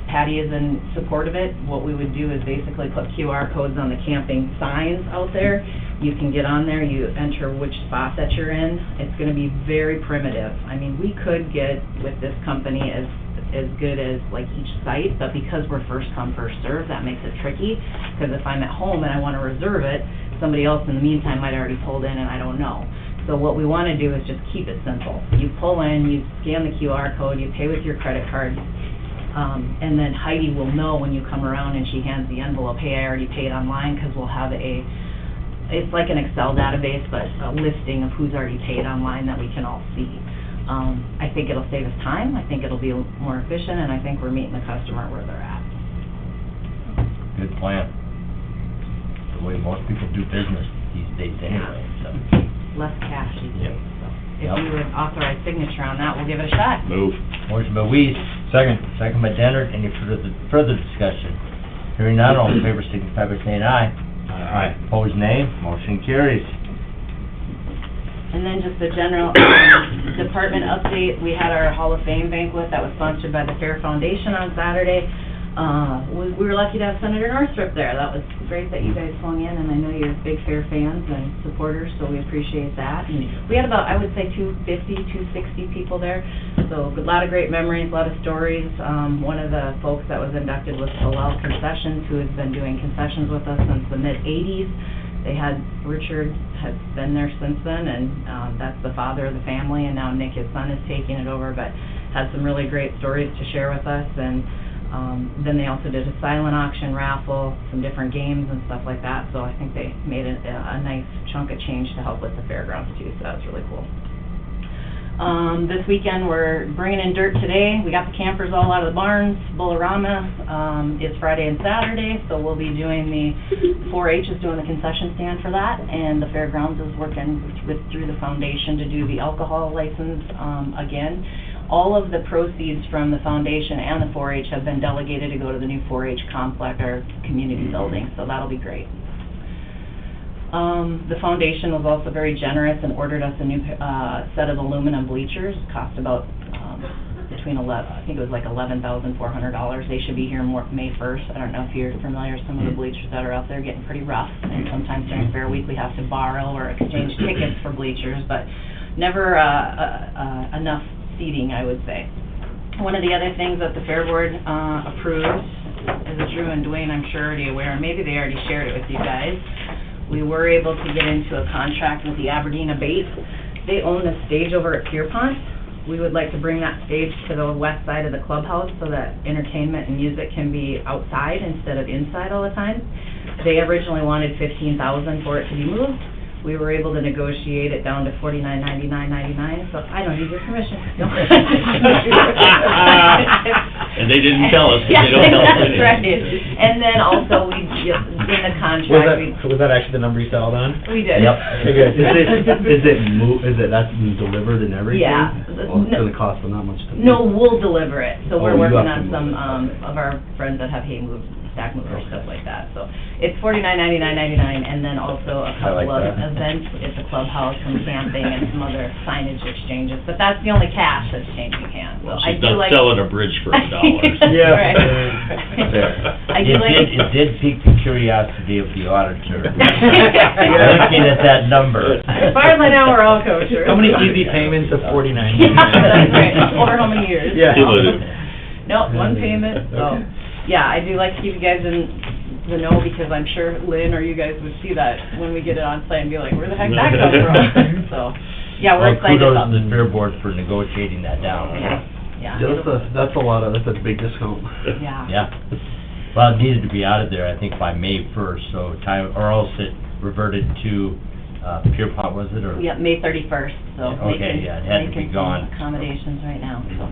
Patty is in support of it. What we would do is basically put QR codes on the camping signs out there. You can get on there, you enter which spot that you're in. It's going to be very primitive. I mean, we could get with this company as good as like each site, but because we're first come, first serve, that makes it tricky. Because if I'm at home and I want to reserve it, somebody else in the meantime might already pulled in and I don't know. So what we want to do is just keep it simple. You pull in, you scan the QR code, you pay with your credit card, and then Heidi will know when you come around and she hands the envelope, hey, I already paid online, because we'll have it's like an Excel database, but a listing of who's already paid online that we can all see. I think it'll save us time, I think it'll be more efficient, and I think we're meeting the customer where they're at. Good plan. The way most people do business these days anyway, so. Less cash these Yep. days, so. If Yep. you would authorize signature on that, we'll give it a shot. Move. Motion by Weiss. Second. Second by Dennert. Any further discussion? Hearing none, all in favor signify by saying aye. Aye. Opposed, nay. Motion carries. And then just the general department update, we had our Hall of Fame banquet that was sponsored by the Fair Foundation on Saturday. We were lucky to have Senator Northrup there. That was great that you guys swung in, and I know you're big Fair fans and supporters, so we appreciate that. And we had about, I would say, 260 people there, so a lot of great memories, a lot of stories. One of the folks that was inducted was Hillel Concessions, who has been doing concessions with us since the mid-'80s. Richard has been there since then, and that's the father of the family, and now Nick, his son, is taking it over, but had some really great stories to share with us. And then they also did a silent auction raffle, some different games and stuff like that, so I think they made a nice chunk of change to help with the fairgrounds too, so that was really cool. This weekend, we're bringing in dirt today. We got the campers all out of the barns. Bull-A-Rama is Friday and Saturday, so we'll be doing the 4-H is doing the concession stand for that, and the fairgrounds is working through the foundation to do the alcohol license again. All of the proceeds from the foundation and the 4-H have been delegated to go to the new 4-H complex or community building, so that'll be great. The foundation was also very generous and ordered us a new set of aluminum bleachers. Cost about between I think it was like $11,400. They should be here May 1st. I don't know if you're familiar with some of the bleachers that are out there, getting pretty rough. And sometimes during Fair Week we have to borrow or exchange tickets for bleachers, but never enough seating, I would say. One of the other things that the Fair Board approved as Drew and Dwayne, I'm sure already aware, and maybe they already shared it with you guys, we were able to get into a contract with the Aberdeen Abate. They own the stage over at Pierpont. We would like to bring that stage to the west side of the clubhouse so that entertainment and music can be outside instead of inside all the time. They originally wanted $15,000 for it to be moved. We were able to negotiate it down to $49.99, so I don't need your permission. No. And they didn't tell us, 'cause Yeah, they don't tell us that's anything. right. And then also, we, in the contract, Was that actually the number you settled on? we did. Yep. Okay, good. Is it that's been delivered and everything? Yeah. Well, it's gonna cost them not much to. No, we'll deliver it, so we're Oh, you working have to on move some, it. of our friends that have hay moves, stack movers, stuff like that, so it's $49.99, and then also a I like couple of that. events at the clubhouse, some camping and some other signage exchanges, but that's the only cash that's changing hands, so Well, I she's do not like. selling a bridge for $1. Yeah. Right. I do like. It did pique the curiosity of the auditor. Looking at that number. As far as I know, we're all kosher. How many easy payments of $49? Yeah, that's right, over how many years? Yeah. Cumulative. No, one payment, so, yeah, I do like to keep you guys in the know, because I'm sure Lynn or you guys would see that when we get it on site and be like, where the heck that come from? So, yeah, we're excited Well, about kudos to it. the Fair Board for negotiating that down. Yeah, That's a lot of, that's a big discount. yeah. Yeah. Well, it needed to be out of there, I think, by May 1st, so time, or else it reverted to, Pierpont, was it, or? Yeah, May 31st, so Okay, making, yeah, it had to be making gone. some accommodations right now, so.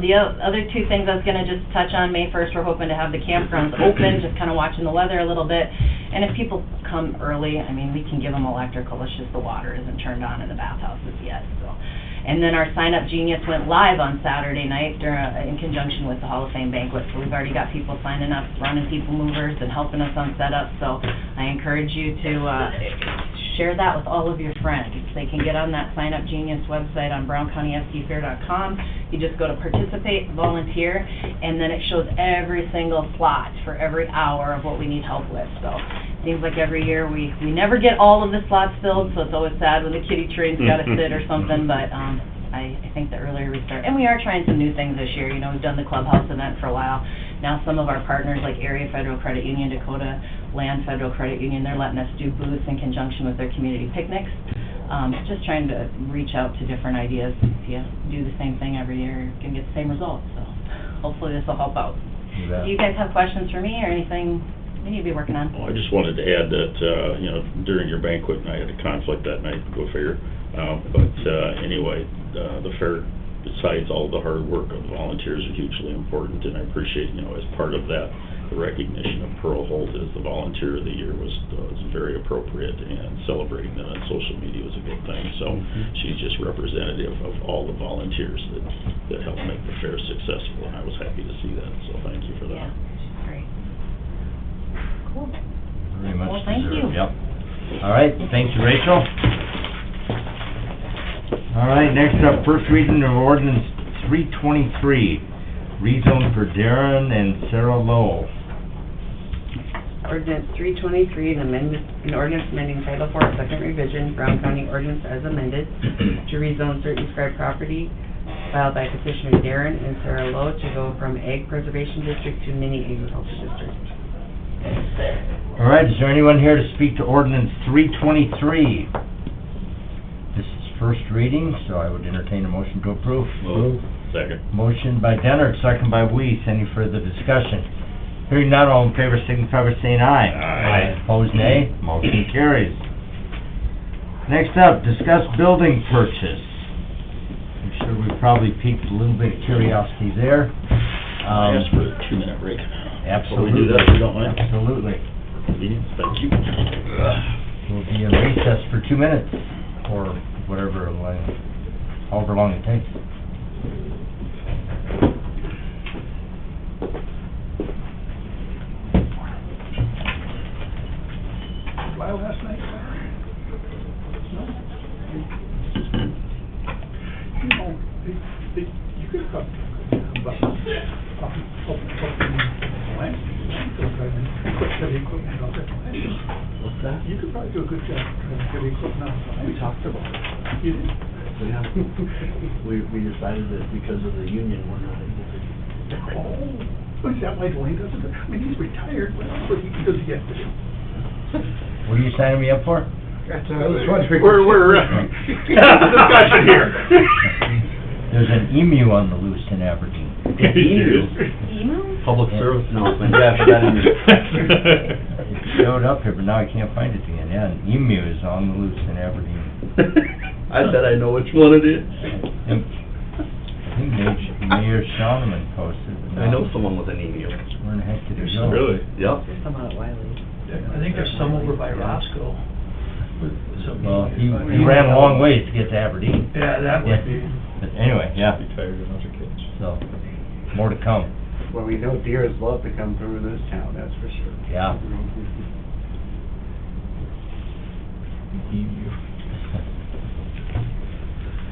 The other two things I was gonna just touch on, May 1st, we're hoping to have the campgrounds open, just kinda watching the weather a little bit. And if people come early, I mean, we can give them electrical, it's just the water isn't turned on in the bathhouses yet, so. And then our Sign Up Genius went live on Saturday night in conjunction with the Hall of Fame banquet. So we've already got people signing up, running people movers, and helping us on setup. So I encourage you to share that with all of your friends. They can get on that Sign Up Genius website on BrownCountySDFair.com. You just go to participate, volunteer, and then it shows every single slot for every hour of what we need help with. So seems like every year we never get all of the slots filled, so it's always sad when the kitty train's got to sit or something, but I think the earlier we start, and we are trying some new things this year, you know, we've done the clubhouse event for a while. Now some of our partners like Area Federal Credit Union, Dakota Land Federal Credit Union, they're letting us do booths in conjunction with their community picnics. Just trying to reach out to different ideas. If you do the same thing every year, you can get the same results, so hopefully this will help out. Do you guys have questions for me or anything we need to be working on? Well, I just wanted to add that, during your banquet, and I had a conflict that night to go fair, anyway, the fair, besides all the hard work of the volunteers, are hugely important, and I appreciate, as part of that, the recognition of Pearl Holt as the Volunteer of the Year was very appropriate, and celebrating that on social media was a good thing, so she's just representative of all the volunteers that helped make the fair successful, and I was happy to see that, so thank you for that. Yeah, great. Cool. Very much Well, thank deserved, you. Yep. All right, thank you, Rachel. All right, next up, first reading of ordinance 323, rezone for Darren and Sarah Lowe. Ordinance 323, an ordinance amending Title 4, second revision, Brown County ordinance as amended, to rezone certain described property filed by petitioner Darren and Sarah Lowe to go from Ag Preservation District to Mini Agriculture District. All right, is there anyone here to speak to ordinance 323? This is first reading, so I would entertain a motion to approve. Move. Second. Motion by Dennard, second by Weiss. Any further discussion? Hearing none, all in favor signify by saying aye. Aye. Opposed, nay. Motion carries. Next up, discuss building purchase. I'm sure we probably piqued a little bit of curiosity there. I asked for a 2-minute break. Absolutely. Before we do that, if you don't mind. Absolutely. Convenience, thank you. We'll be in recess for 2 minutes, or whatever, however long it takes. Fly last night? No? You know, you could have got, but, What's that? you could probably do a good job trying to get equipment out. We talked about it. You did? Yeah. We decided that because of the union, we're not able to. Oh, Is that why Dwayne doesn't, I mean, he's retired, what does he have to do? What are you signing me up for? We're discussion here. There's an emu on the loose in Aberdeen. Email? Public service announcement. Yeah, I forgot him. It showed up here, but now I can't find it again. Yeah, an emu is on the loose in Aberdeen. I bet I know which one it is. I think Mayor Schoeneman posted it. I know someone with an emu. Where in the heck did it go? Really? Yep. There's some out at Wiley. I think there's some over by Roscoe. with some- Well, he ran a long ways to get to Aberdeen. Yeah, that would be. But anyway, yeah, Retired a bunch of kids. so, more to come, Well, we know deers love to come through this town, that's for sure. yeah.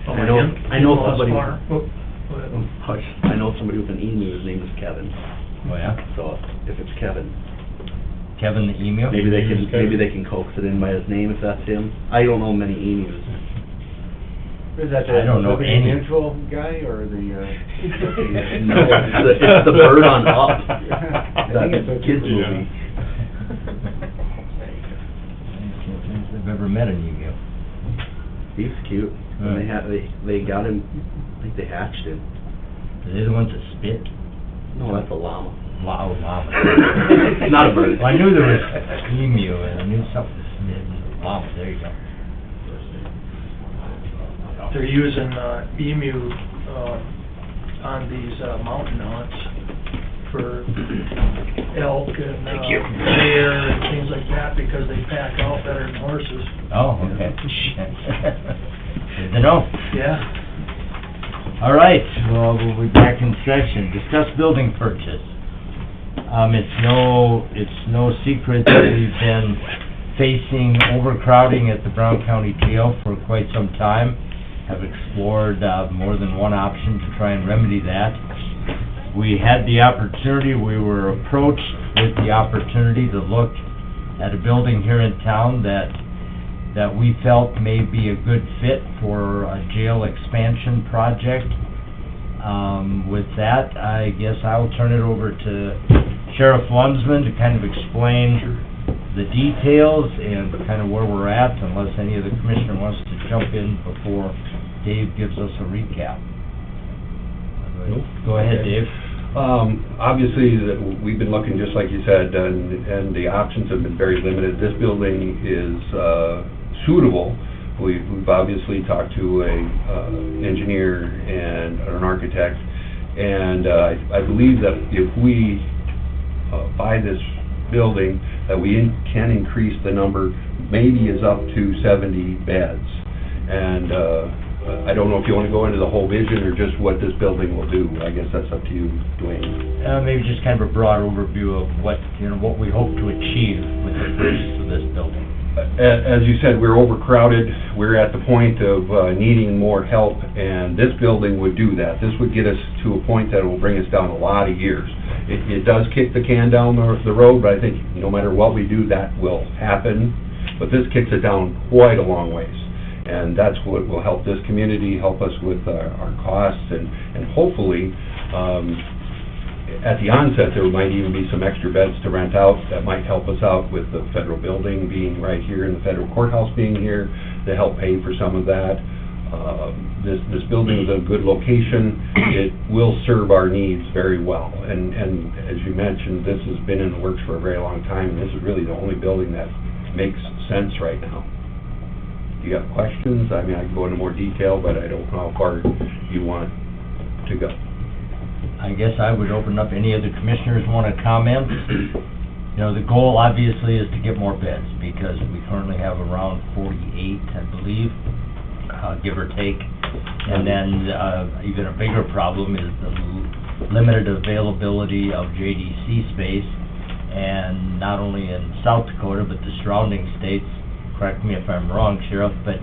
Oh, I know- my I know in-laws somebody- farm. Oh, go ahead. Hush, I know somebody with an emu, his name is Kevin, Oh, yeah, so if it's Kevin, Kevin the email? maybe they can coax it in by his name if that's him. I don't know many emus. Is that I don't know the any. mutual guy, or the, No, it's the bird on Up, I think that it's a- kids Yeah. movie. I've ever met an email. He's cute, and they got him, I think they hatched him. Are they the ones that spit? No, that's a llama. Wow, llama. Not a bird. Well, I knew there was emu, and I knew something spit, and llama, there you go. They're using emu on these mountain hunts for elk and deer and things like that, because they pack out better than horses. Oh, okay. Good to know. Yeah. All right, well, we'll be back in session. Discuss building purchase. It's no secret that we've been facing overcrowding at the Brown County Jail for quite some time. Have explored more than one option to try and remedy that. We had the opportunity, we were approached with the opportunity to look at a building here in town that we felt may be a good fit for a jail expansion project. With that, I guess I'll turn it over to Sheriff Lumsman to kind of explain the details and kind of where we're at, unless any of the commissioner wants to jump in before Dave gives us a recap. Go ahead, Dave. Obviously, we've been looking, just like you said, and the options have been very limited. This building is suitable. We've obviously talked to a engineer and an architect, and I believe that if we buy this building, that we can increase the number, maybe is up to 70 beds. And I don't know if you want to go into the whole vision or just what this building will do. I guess that's up to you, Dwayne. Maybe just kind of a broad overview of what we hope to achieve with the purchase of this building. As you said, we're overcrowded. We're at the point of needing more help, and this building would do that. This would get us to a point that will bring us down a lot of years. It does kick the can down the road, but I think no matter what we do, that will happen. But this kicks it down quite a long ways. And that's what will help this community, help us with our costs, and hopefully, at the onset, there might even be some extra beds to rent out that might help us out with the federal building being right here and the federal courthouse being here to help pay for some of that. This building is a good location. It will serve our needs very well. And as you mentioned, this has been in the works for a very long time, and this is really the only building that makes sense right now. You got questions? I mean, I can go into more detail, but I don't know how far you want to go. I guess I would open up, any other commissioners want to comment? The goal obviously is to get more beds, because we currently have around 48, I believe, give or take. And then even a bigger problem is the limited availability of JDC space, and not only in South Dakota, but the surrounding states. Correct me if I'm wrong, Sheriff, but,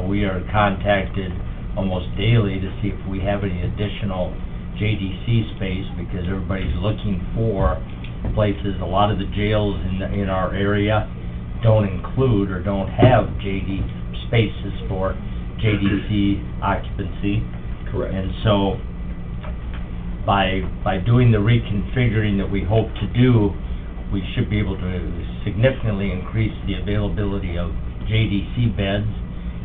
we are contacted almost daily to see if we have any additional JDC space, because everybody's looking for places. A lot of the jails in our area don't include or don't have JD spaces for JDC occupancy. Correct. And so, by doing the reconfiguring that we hope to do, we should be able to significantly increase the availability of JDC beds,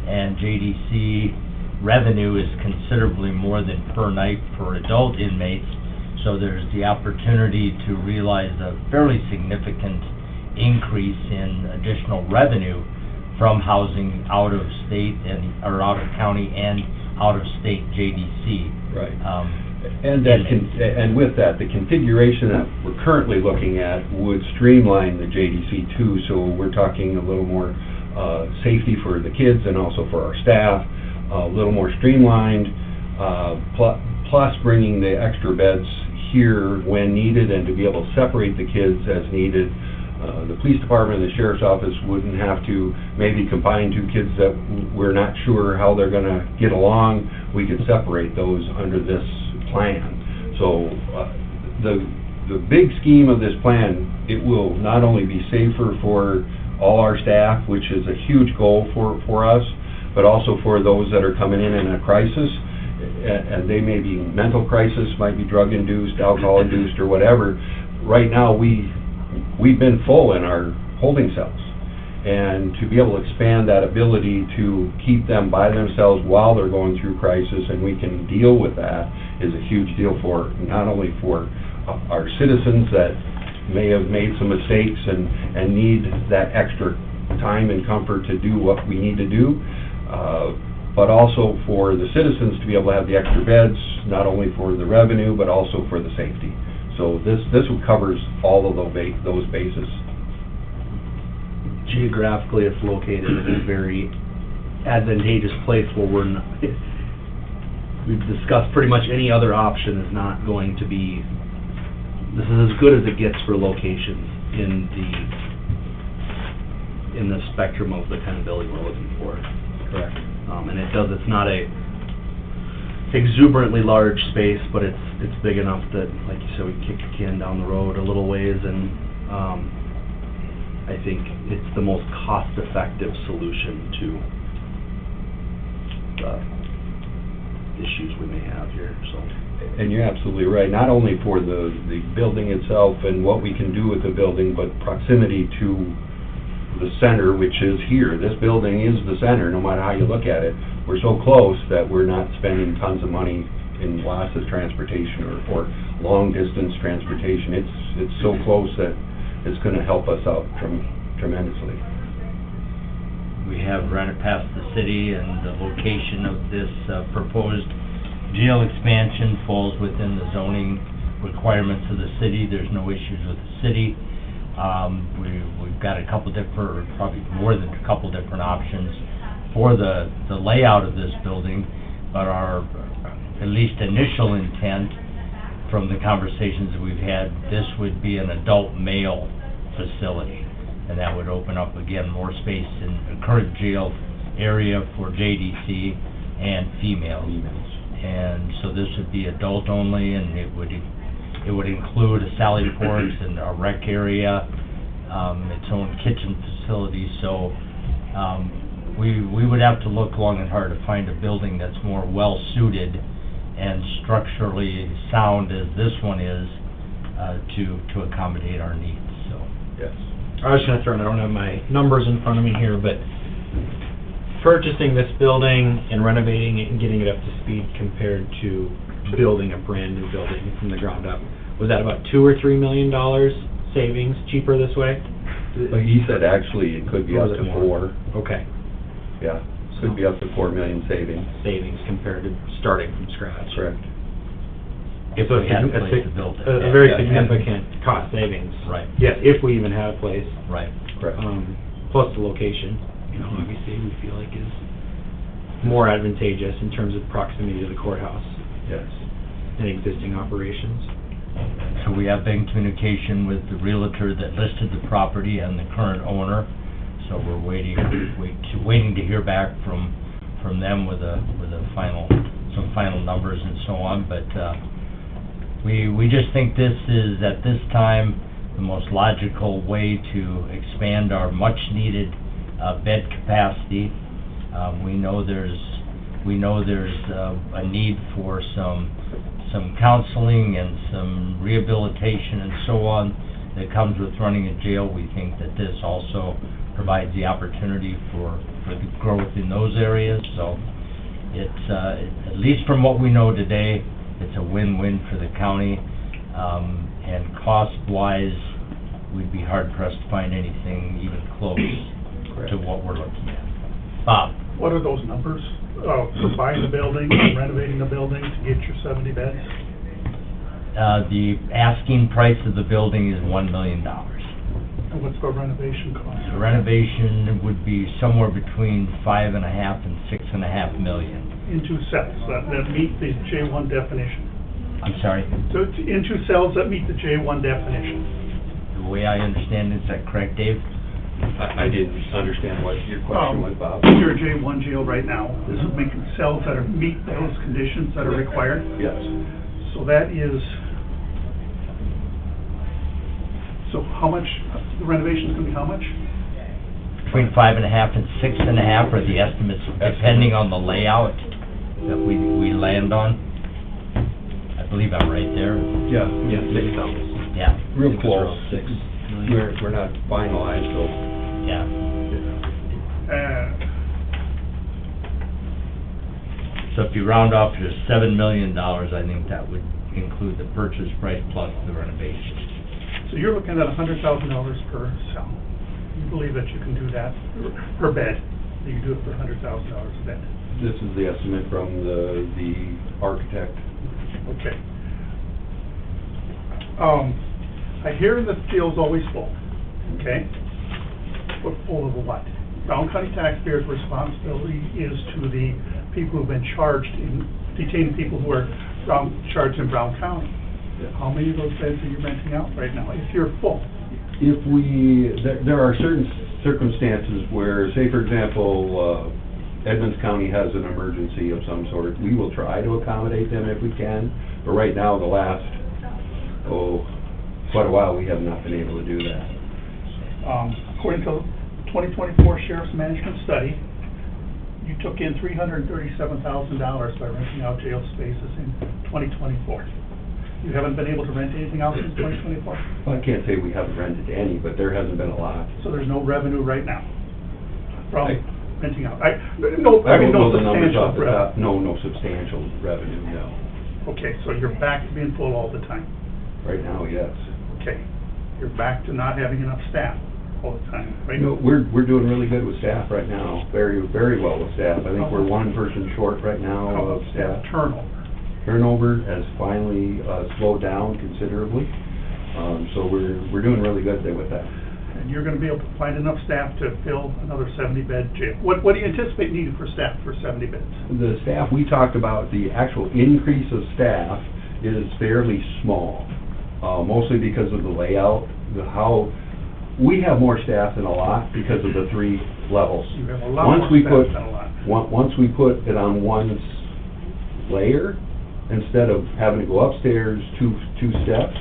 and JDC revenue is considerably more than per night for adult inmates, so there's the opportunity to realize a fairly significant increase in additional revenue from housing out of state or out of county and out of state JDC. Right. And with that, the configuration that we're currently looking at would streamline the JDC too, so we're talking a little more safety for the kids and also for our staff, a little more streamlined, plus bringing the extra beds here when needed and to be able to separate the kids as needed. The police department and the sheriff's office wouldn't have to maybe combine two kids that we're not sure how they're going to get along. We could separate those under this plan. So the big scheme of this plan, it will not only be safer for all our staff, which is a huge goal for us, but also for those that are coming in a crisis, and they may be mental crisis, might be drug-induced, alcohol-induced, or whatever. Right now, we've been full in our holding cells, and to be able to expand that ability to keep them by themselves while they're going through crisis, and we can deal with that, is a huge deal for, not only for our citizens that may have made some mistakes and need that extra time and comfort to do what we need to do, but also for the citizens to be able to have the extra beds, not only for the revenue, but also for the safety. So this covers all of those bases. Geographically, it's located in a very advantageous place where we've discussed pretty much any other option is not going to be, this is as good as it gets for locations in the spectrum of the kind of building we're looking for. Correct. And it's not a exuberantly large space, but it's big enough that, like you said, we kick the can down the road a little ways, and I think it's the most cost-effective solution to the issues we may have here, so. And you're absolutely right, not only for the building itself and what we can do with the building, but proximity to the center, which is here. This building is the center, no matter how you look at it. We're so close that we're not spending tons of money in lots of transportation or long-distance transportation. It's so close that it's going to help us out tremendously. We have run it past the city, and the location of this proposed jail expansion falls within the zoning requirements of the city. There's no issues with the city. We've got a couple different, or probably more than a couple different options for the layout of this building, but our at least initial intent from the conversations that we've had, this would be an adult male facility, and that would open up again more space in the current jail area for JDC and females. And so this would be adult only, and it would include a sally porch and a rec area, its own kitchen facility. So we would have to look long and hard to find a building that's more well-suited and structurally sound as this one is to accommodate our needs. So yes. I was going to throw in, I don't have my numbers in front of me here, but purchasing this building and renovating it and getting it up to speed compared to building a brand new building from the ground up, was that about $2 or $3 million savings, cheaper this way? Like he said, actually, it could be up to 4. Okay. Yeah, could be up to 4 million savings. Savings compared to starting from scratch. Correct. if So we had a a place to build it. a very significant cost savings. Right, Yes, if we even had a place. right. Correct. Plus the location, obviously we feel like is more advantageous in terms of proximity to the courthouse Yes. and existing operations. So we have been in communication with the realtor that listed the property and the current owner. So we're waiting to hear back from them with some final numbers and so on. But we just think this is, at this time, the most logical way to expand our much-needed bed capacity. We know there's We know there's a need for some counseling and some rehabilitation and so on that comes with running a jail. We think that this also provides the opportunity for the growth in those areas. So it's, at least from what we know today, it's a win-win for the county. And cost-wise, we'd be hard-pressed to find anything even close to what we're looking at. Bob? What are those numbers, for buying the building and renovating the building to get your 70 beds? The asking price of the building is $1 million. And what's the renovation cost? The renovation would be somewhere between $5.5 and $6.5 million. Into cells that meet the J1 definition. I'm sorry? So it's into cells that meet the J1 definition. The way I understand it, is that correct, Dave? I didn't understand what your question was, Bob. You're a J1 jail right now. This is making cells that meet those conditions that are required. Yes. So that is, so how much, the renovation's gonna be how much? Between $5.5 and $6.5 are the estimates, depending on the layout that we land on. I believe I'm right there. Yeah. Yeah, 6,000. Yeah. Real It's close. around 6 million. We're not finalized, so. Yeah. So if you round off to $7 million, I think that would include the purchase price plus the renovation. So you're looking at $100,000 per cell. You believe that you can do that per bed? You can do it for $100,000 a bed? This is the estimate from the architect. Okay. I hear that the jail's always full, okay? But full of what? Brown County taxpayers' responsibility is to the people who've been charged detaining people who are charged in Brown County. How many of those beds are you renting out right now, if you're full? There are certain circumstances where, say for example, Edmonds County has an emergency of some sort, we will try to accommodate them if we can, but right now, the last, quite a while, we have not been able to do that. According to the 2024 Sheriff's Management Study, you took in $337,000 by renting out jail spaces in 2024. You haven't been able to rent anything out since 2024? Well, I can't say we haven't rented any, but there hasn't been a lot. So there's no revenue right now from renting out? I don't know the numbers substantial off the top. revenue. No substantial revenue, no. Okay, so you're back to being full all the time? Right now, yes. Okay, you're back to not having enough staff all the time, right? No, we're doing really good with staff right now, very well with staff. I think we're one person short right now How of about staff. turnover? Turnover has finally slowed down considerably, so we're doing really good there with that. And you're gonna be able to find enough staff to fill another 70-bed jail. What do you anticipate needing for staff for 70 beds? The staff, we talked about, the actual increase of staff is fairly small, mostly because of the layout, we have more staff than a lot because of the 3 levels. You have a lot more staff than a lot. Once we put it on one layer, instead of having to go upstairs two steps,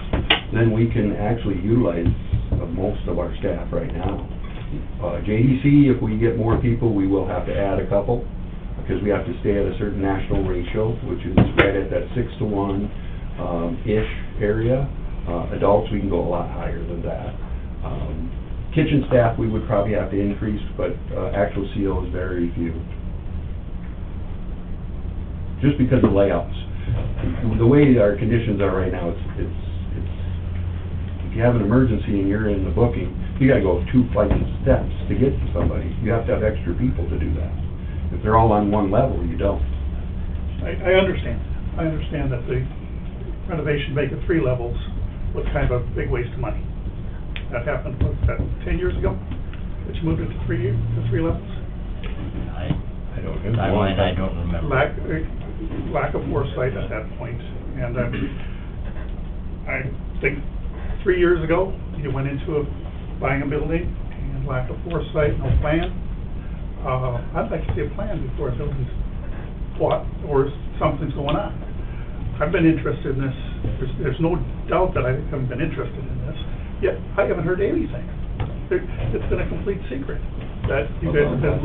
then we can actually utilize most of our staff right now. JDC, if we get more people, we will have to add a couple, because we have to stay at a certain national ratio, which is right at that 6-to-1 ish area. Adults, we can go a lot higher than that. Kitchen staff, we would probably have to increase, but actual CO is very few. Just because of layouts. The way our conditions are right now, it's if you have an emergency and you're in the booking, you gotta go 2 flights of steps to get to somebody. You have to have extra people to do that. If they're all on one level, you don't. I understand. I understand that the renovation make it 3 levels was kind of a big waste of money. That happened, what's that, 10 years ago? That you moved it to 3 levels? I don't know. Timeline, I don't remember. Lack of foresight at that point. And I think 3 years ago, you went into buying a building and lack of foresight, no plan. I'd like to see a plan before a building's bought or something's going on. I've been interested in this. There's no doubt that I haven't been interested in this, yet I haven't heard anything. It's been a complete secret. that you guys have been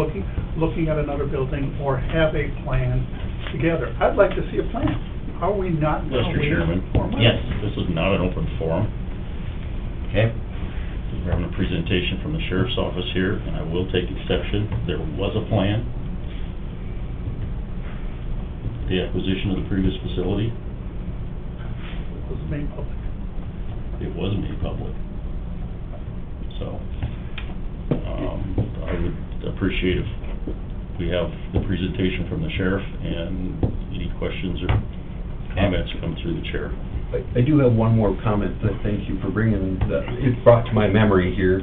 looking at another building or have a plan together. I'd like to see a plan. Are we not now Mr. waiting Chairman, for money? yes, this is not an open forum. Okay. We're having a presentation from the sheriff's office here, and I will take exception. There was a plan. The acquisition of the previous facility, It was made public. it was made public. So, I would appreciate if we have the presentation from the sheriff and any questions or comments come through the chair. I do have one more comment, that thank you for bringing that, it brought to my memory here.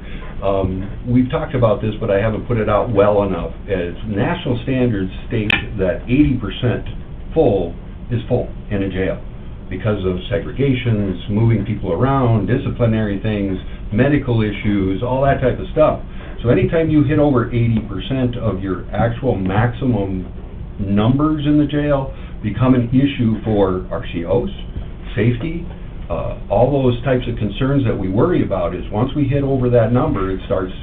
We've talked about this, but I haven't put it out well enough. As national standards state that 80% full is full in a jail because of segregations, moving people around, disciplinary things, medical issues, all that type of stuff. So anytime you hit over 80% of your actual maximum numbers in the jail become an issue for RCOs, safety, all those types of concerns that we worry about. Is once we hit over that number, it starts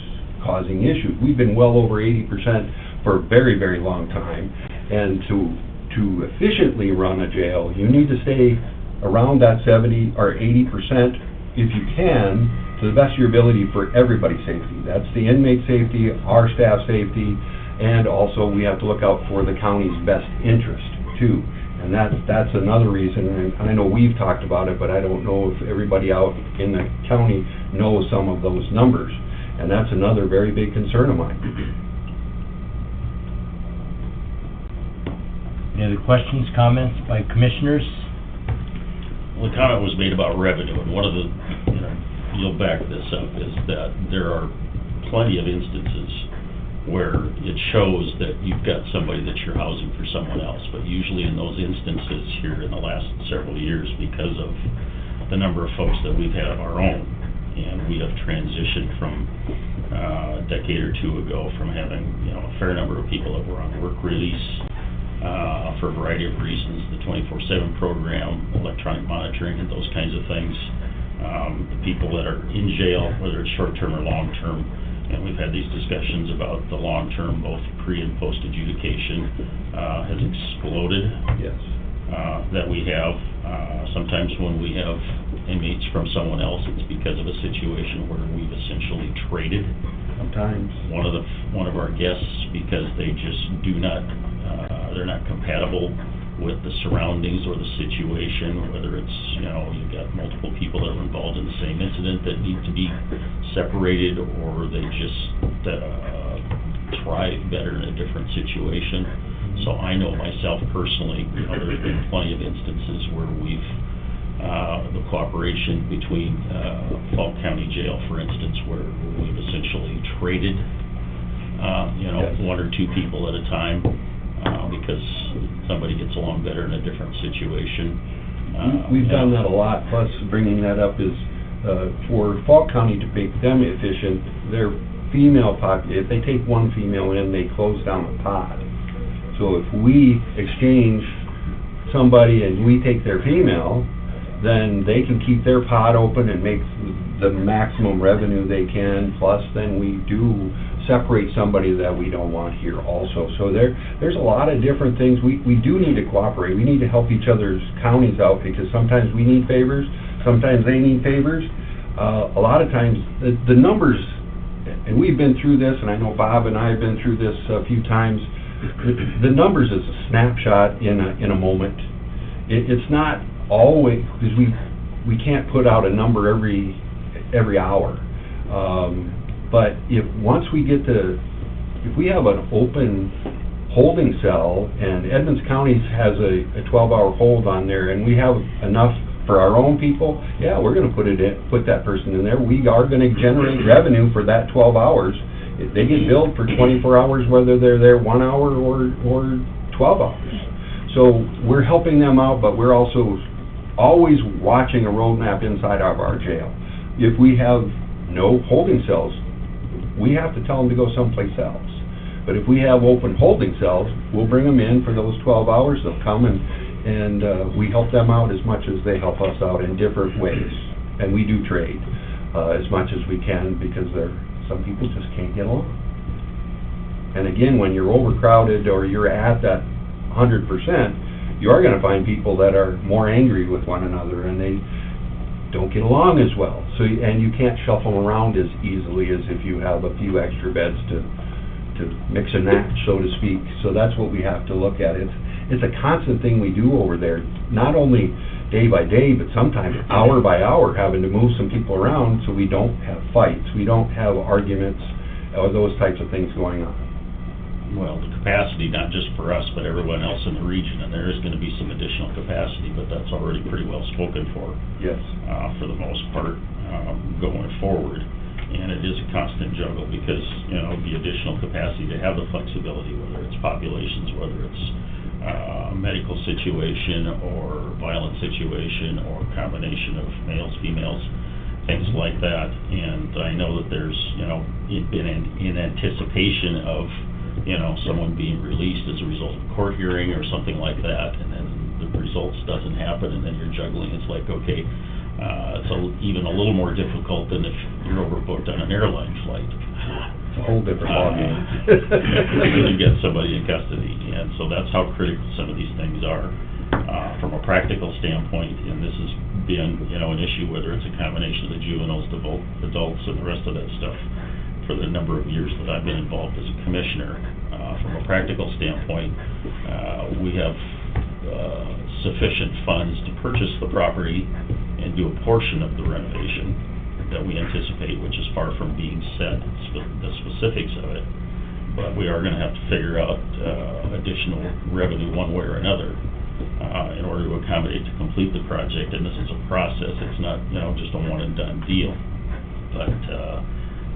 causing issues. We've been well over 80% for a very, very long time, and to efficiently run a jail, you need to stay around that 70 or 80% if you can, to the best of your ability, for everybody's safety. That's the inmate safety, our staff safety, and also we have to look out for the county's best interest too. And that's another reason, and I know we've talked about it, but I don't know if everybody out in the county knows some of those numbers. And that's another very big concern of mine. Any other questions, comments by commissioners? Well, the comment was made about revenue, and one of the, you'll back this up, is that there are plenty of instances where it shows that you've got somebody that you're housing for someone else, but usually in those instances here in the last several years, because of the number of folks that we've had of our own, and we have transitioned from a decade or two ago from having, a fair number of people that were on work release, for a variety of reasons, the 24/7 program, electronic monitoring, and those kinds of things. The people that are in jail, whether it's short-term or long-term, and we've had these discussions about the long-term, both pre- and post-adjudication, has exploded. Yes. That we have. Sometimes when we have inmates from someone else, it's because of a situation where we've essentially traded. Sometimes. One of our guests, because they just do not, they're not compatible with the surroundings or the situation, whether it's, you've got multiple people that are involved in the same incident that need to be separated, or they just thrive better in a different situation. So I know myself personally, there's been plenty of instances where we've, the cooperation between Falk County Jail, for instance, where we've essentially traded, one or two people at a time, because somebody gets along better in a different situation. We've done that a lot, plus bringing that up is, for Falk County to make them efficient, their female if they take one female in, they close down the pod. So if we exchange somebody and we take their female, then they can keep their pod open and make the maximum revenue they can, plus then we do separate somebody that we don't want here also. So there's a lot of different things. We do need to cooperate. We need to help each other's counties out, because sometimes we need favors, sometimes they need favors. A lot of times, the numbers, and we've been through this, and I know Bob and I have been through this a few times, the numbers is a snapshot in a moment. It's not always, because we can't put out a number every hour. But if we have an open holding cell, and Edmonds County has a 12-hour hold on there, and we have enough for our own people, yeah, we're going to put that person in there. We are going to generate revenue for that 12 hours. They get billed for 24 hours, whether they're there 1 hour or 12 hours. So we're helping them out, but we're also always watching a roadmap inside of our jail. If we have no holding cells, we have to tell them to go someplace else. But if we have open holding cells, we'll bring them in for those 12 hours. They'll come and we help them out as much as they help us out in different ways. And we do trade as much as we can, because some people just can't get along. And again, when you're overcrowded or you're at that 100%, you are gonna find people that are more angry with one another, and they don't get along as well. So, and you can't shuffle around as easily as if you have a few extra beds to mix and match, so to speak. So that's what we have to look at. It's a constant thing we do over there, not only day by day, but sometimes hour by hour, having to move some people around so we don't have fights, we don't have arguments, or those types of things going on. Well, the capacity, not just for us, but everyone else in the region, and there is gonna be some additional capacity, but that's already pretty well spoken for. Yes. For the most part, going forward. And it is a constant juggle because, you know, the additional capacity to have the flexibility, whether it's populations, whether it's a medical situation or violent situation or combination of males, females, things like that. And I know that there's, you know, been in anticipation of, you know, someone being released as a result of a court hearing or something like that, and then the results doesn't happen, and then you're juggling. It's like, okay, it's even a little more difficult than if you're overbooked on an airline flight. It's a whole different ballgame. To get somebody in custody, and so that's how critical some of these things are. From a practical standpoint, and this has been, you know, an issue, whether it's a combination of the juveniles, the adults, and the rest of that stuff, for the number of years that I've been involved as a commissioner. From a practical standpoint, we have sufficient funds to purchase the property and do a portion of the renovation that we anticipate, which is far from being set, the specifics of it. But we are gonna have to figure out additional revenue one way or another in order to accommodate to complete the project. And this is a process, it's not, you know, just a one and done deal. But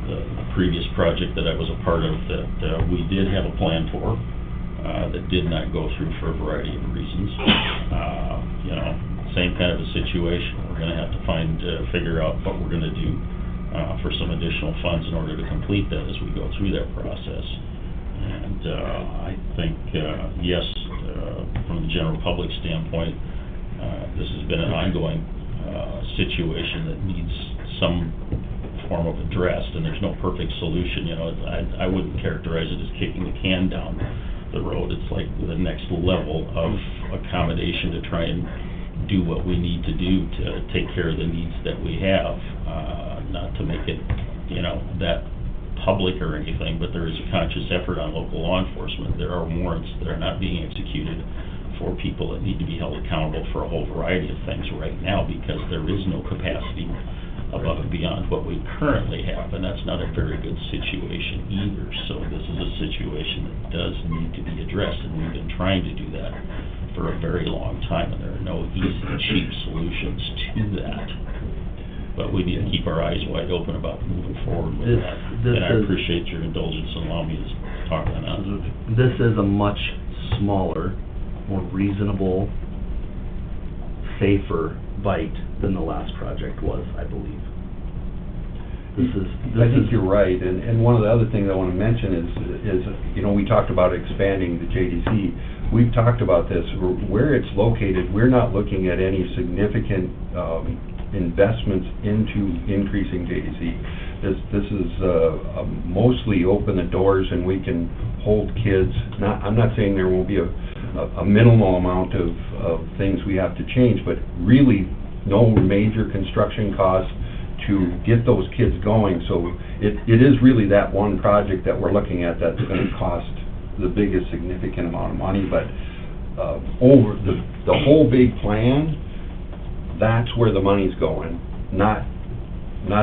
the previous project that I was a part of that we did have a plan for, that did not go through for a variety of reasons. You know, same kind of a situation. We're gonna have to figure out what we're gonna do for some additional funds in order to complete that as we go through that process. And I think, yes, from the general public standpoint, this has been an ongoing situation that needs some form of addressed, and there's no perfect solution. You know, I wouldn't characterize it as kicking the can down the road. It's like the next level of accommodation to try and do what we need to do to take care of the needs that we have, not to make it, you know, that public or anything, but there is a conscious effort on local law enforcement. There are warrants that are not being executed for people that need to be held accountable for a whole variety of things right now because there is no capacity above and beyond what we currently have, and that's not a very good situation either. So this is a situation that does need to be addressed, and we've been trying to do that for a very long time, and there are no easy, cheap solutions to that. But we need to keep our eyes wide open about moving forward with that. And I appreciate your indulgence in allowing me to talk on that. This is a much smaller, more reasonable, safer bite than the last project was, I believe. I think you're right, and one of the other things I want to mention is, you know, we talked about expanding the JDC. We've talked about this, where it's located, we're not looking at any significant investments into increasing JDC. This is mostly open the doors and we can hold kids. I'm not saying there won't be a minimal amount of things we have to change, but really no major construction costs to get those kids going. So it is really that one project that we're looking at that's going to cost the biggest significant amount of money, but over the whole big plan, that's where the money's going, not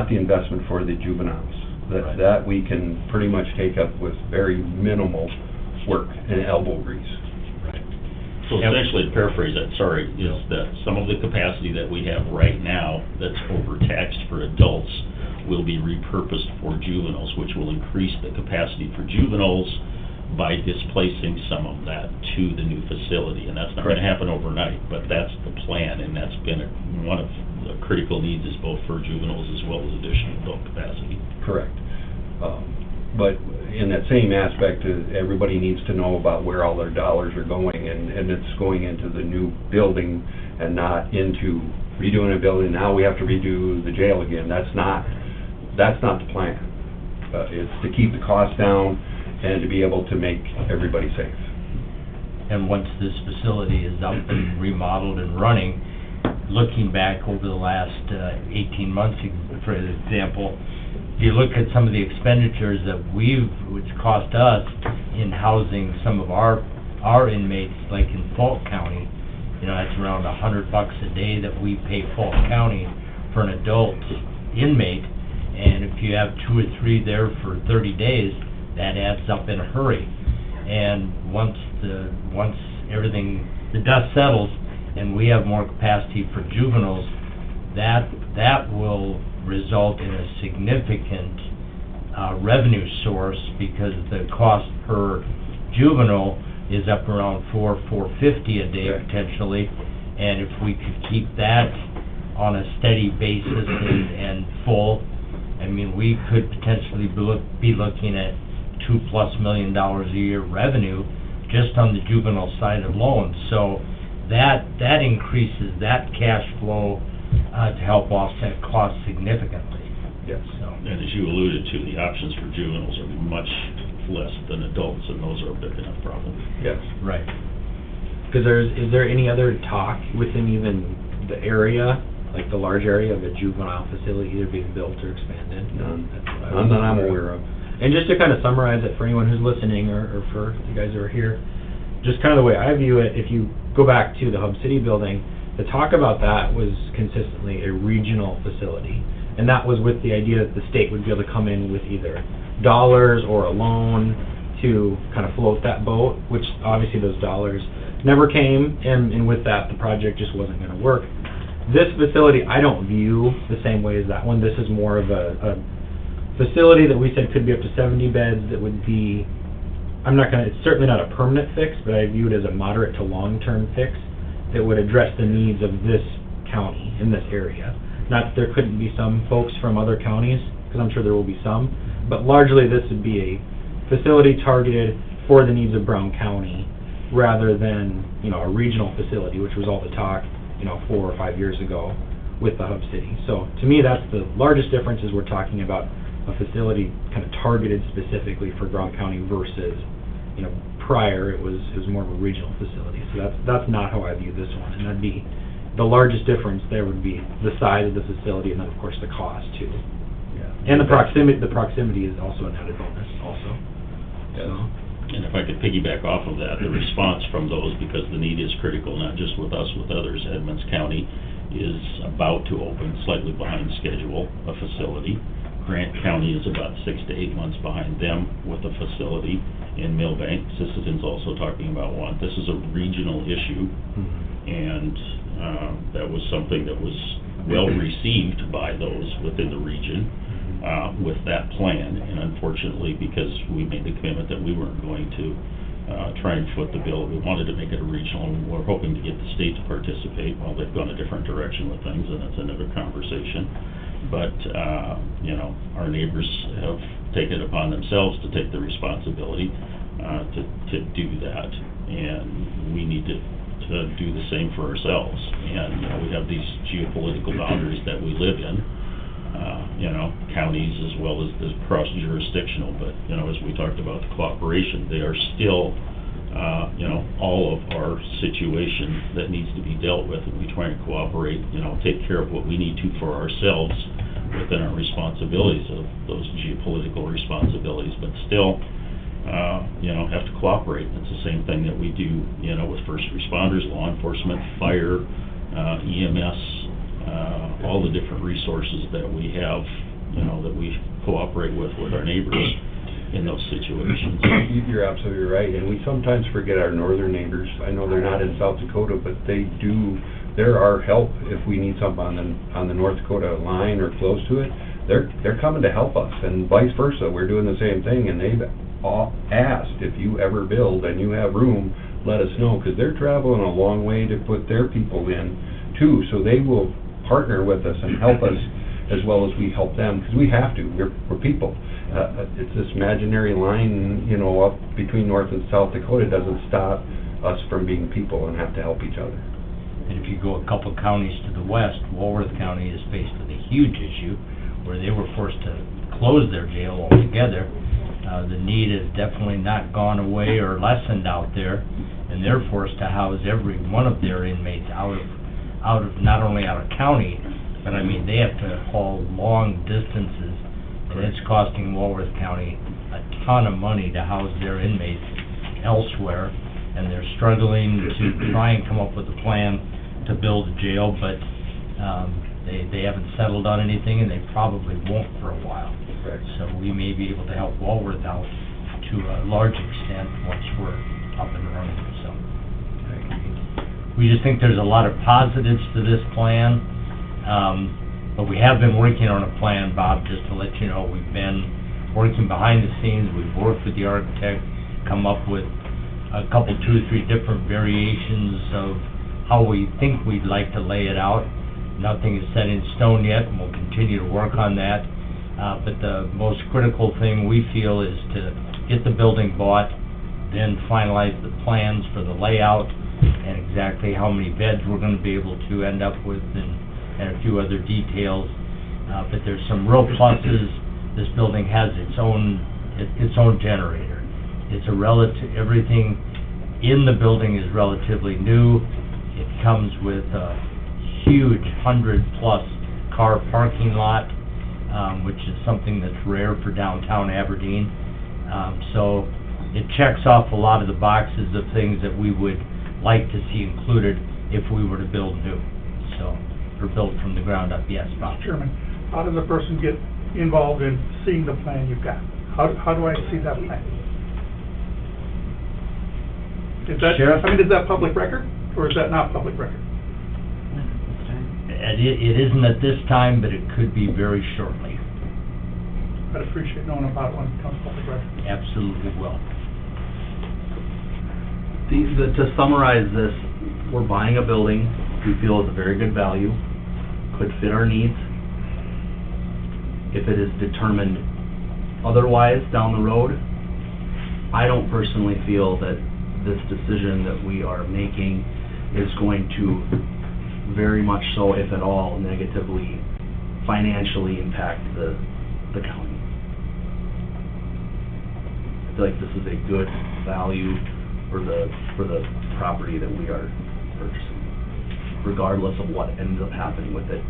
the investment for the juveniles. That we can pretty much take up with very minimal work and elbow grease. So essentially, to paraphrase that, is that some of the capacity that we have right now that's overtaxed for adults will be repurposed for juveniles, which will increase the capacity for juveniles by displacing some of that to the new facility. And that's not going to happen overnight, but that's the plan, and that's been one of the critical needs is both for juveniles as well as additional adult capacity. Correct. But in that same aspect, everybody needs to know about where all their dollars are going, and it's going into the new building and not into redoing a building. Now we have to redo the jail again. That's not the plan. It's to keep the cost down and to be able to make everybody safe. And once this facility is up and remodeled and running, looking back over the last 18 months, for example, if you look at some of the expenditures that which cost us in housing some of our inmates, like in Fulton County, you know, that's around $100 a day that we pay Fulton County for an adult inmate, and if you have 2 or 3 there for 30 days, that adds up in a hurry. And once everything, the dust settles, and we have more capacity for juveniles, that will result in a significant revenue source, because the cost per juvenile is up around $450 a day potentially, and if we could keep that on a steady basis and full, I mean, we could potentially be looking at $2+ million a year revenue just on the juvenile side alone. So that increases that cash flow to help offset costs significantly. Yes. So. And as you alluded to, the options for juveniles are much less than adults, and those are a big enough problem. Yes. Right. Because is there any other talk within even the area, like the large area of a juvenile facility either being built or expanded? None. That's what I None that was I'm aware aware of. And just to kind of summarize it for anyone who's listening, or for you guys who are here, just kind of the way I view it, if you go back to the Hub City building, the talk about that was consistently a regional facility. And that was with the idea that the state would be able to come in with either dollars or a loan to kind of float that boat, which obviously those dollars never came, and with that, the project just wasn't going to work. This facility, I don't view the same way as that one. This is more of a facility that we said could be up to 70 beds that would be, it's certainly not a permanent fix, but I view it as a moderate to long-term fix that would address the needs of this county in this area. Not that there couldn't be some folks from other counties, because I'm sure there will be some, but largely this would be a facility targeted for the needs of Brown County rather than, a regional facility, which was all the talk, 4 or 5 years ago with the Hub City. So to me, that's the largest difference, is we're talking about a facility kind of targeted specifically for Brown County versus, prior it was more of a regional facility. So that's not how I view this one, and that'd be the largest difference there would be the size of the facility, and then of course the cost too. Yeah. And the proximity is also an added bonus also. Yes. So. And if I could piggyback off of that, the response from those, because the need is critical, not just with us, with others, Edmonds County is about to open, slightly behind schedule, a facility. Grant County is about 6 to 8 months behind them with a facility in Millbank. Sisseton's also talking about one. This is a regional issue, and that was something that was well received by those within the region with that plan. And unfortunately, because we made the commitment that we weren't going to try and foot the bill, we wanted to make it a regional, and we're hoping to get the state to participate. Well, they've gone a different direction with things, and that's another conversation. But, our neighbors have taken it upon themselves to take the responsibility to do that, and we need to do the same for ourselves. And, we have these geopolitical boundaries that we live in, counties as well as the cross-jurisdictional, but, as we talked about the cooperation, they are still, all of our situation that needs to be dealt with, and we try and cooperate, take care of what we need to for ourselves within our responsibilities of those geopolitical responsibilities, but still, have to cooperate. It's the same thing that we do, with first responders, law enforcement, fire, EMS, all the different resources that we have, that we cooperate with our neighbors in those situations. You're absolutely right, and we sometimes forget our northern neighbors. I know they're not in South Dakota, but they're our help if we need something on the North Dakota line or close to it. They're coming to help us, and vice versa. We're doing the same thing, and they've all asked, if you ever build and you have room, let us know, because they're traveling a long way to put their people in too, so they will partner with us and help us as well as we help them, because we have to. We're people. It's this imaginary line, up between North and South Dakota doesn't stop us from being people and have to help each other. And if you go a couple counties to the west, Walworth County is faced with a huge issue where they were forced to close their jail altogether The need has definitely not gone away or lessened out there, and they're forced to house every one of their inmates out of, not only out of county, but I mean, they have to haul long distances, and it's costing Walworth County a ton of money to house their inmates elsewhere, and they're struggling to try and come up with a plan to build a jail, but they haven't settled on anything, and they probably won't for a while. So we may be able to help Walworth out to a large extent once we're up and running, so. We just think there's a lot of positives to this plan, but we have been working on a plan, Bob, just to let you know. We've been working behind the scenes, we've worked with the architect, come up with a couple, 2 or 3 different variations of how we think we'd like to lay it out. Nothing is set in stone yet, and we'll continue to work on that. But the most critical thing we feel is to get the building bought, then finalize the plans for the layout and exactly how many beds we're gonna be able to end up with, and a few other details. But there's some real pluses. This building has its own generator. It's everything in the building is relatively new. It comes with a huge 100-plus car parking lot, which is something that's rare for downtown Aberdeen. So it checks off a lot of the boxes of things that we would like to see included if we were to build new, so, or build from the ground up. Yes, Bob? Chairman, how does a person get involved in seeing the plan you've got? How do I see that plan? Is that, Sheriff? I mean, is that public record, or is that not public record? It isn't at this time, but it could be very shortly. I'd appreciate knowing about it when it becomes public record. Absolutely will. To summarize this, we're buying a building we feel is a very good value, could fit our needs. If it is determined otherwise down the road, I don't personally feel that this decision that we are making is going to very much so, if at all, negatively financially impact the county. I feel like this is a good value for the property that we are purchasing, regardless of what ends up happening with it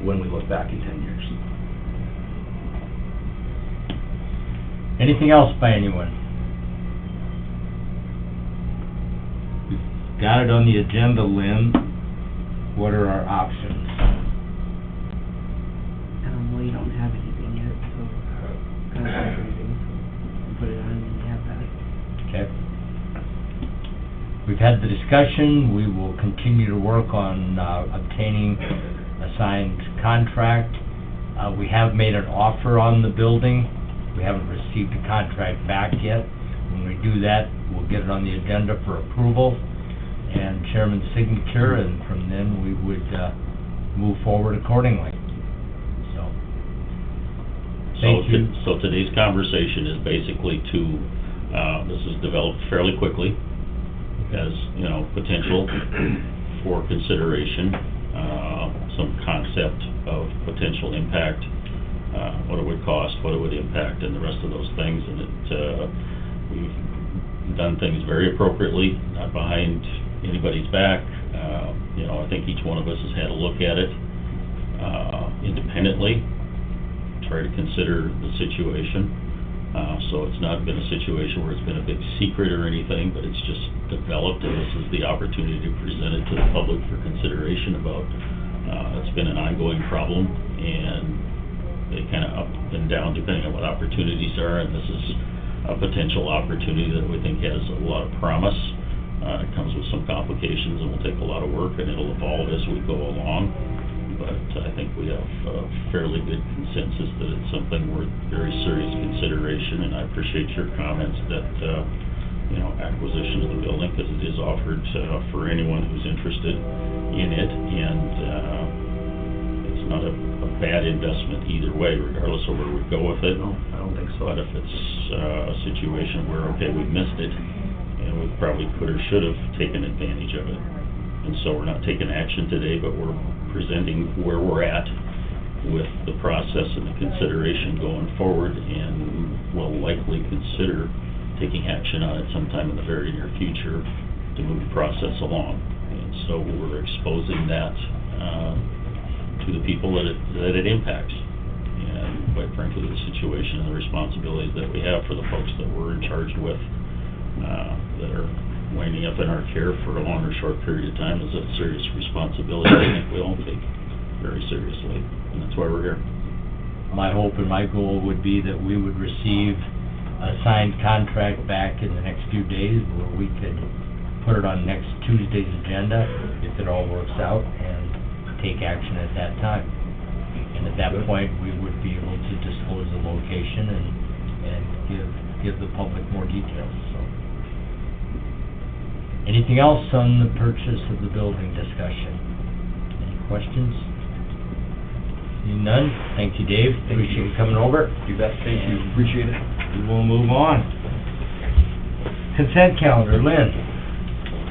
when we look back in 10 years. Anything else by anyone? We've got it on the agenda, Lynn. What are our options? Well, you don't have anything yet, so, put it on and have that. Okay. We've had the discussion. We will continue to work on obtaining a signed contract. We have made an offer on the building. We haven't received a contract back yet. When we do that, we'll get it on the agenda for approval and chairman's signature, and from then we would move forward accordingly. So, thank you. So today's conversation is basically this is developed fairly quickly, as, potential for consideration, some concept of potential impact, what it would cost, what it would impact, and the rest of those things, and we've done things very appropriately, not behind anybody's back. I think each one of us has had a look at it independently, try to consider the situation. So it's not been a situation where it's been a big secret or anything, but it's just developed, and this is the opportunity to present it to the public for consideration about. It's been an ongoing problem, and they kind of up and down depending on what opportunities are, and this is a potential opportunity that we think has a lot of promise. It comes with some complications and will take a lot of work, and it'll evolve as we go along. But I think we have a fairly good consensus that it's something worth very serious consideration, and I appreciate your comments that, acquisition of the building, because it is offered for anyone who's interested in it, and it's not a bad investment either way, regardless of where we go with it. No, I don't think so. But if it's a situation where, okay, we missed it, and we probably could or should have taken advantage of it, and so we're not taking action today, but we're presenting where we're at, with the process and the consideration going forward, and will likely consider taking action on it sometime in the very near future to move the process along. And so we're exposing that to the people that it impacts. And quite frankly, the situation and the responsibilities that we have for the folks that we're charged with, that are winding up in our care for a long or short period of time, is a serious responsibility I think we all take very seriously, and that's why we're here. My hope and my goal would be that we would receive a signed contract back in the next few days, where we could put it on next Tuesday's agenda, if it all works out, and take action at that time. And at that point, we would be able to disclose the location and give the public more details, so. Anything else on the purchase of the building discussion? Any questions? Seeing none, thank you, Dave. Appreciate you coming over. You bet, thank you, appreciate it. We will move on. Consent calendar, Lynn.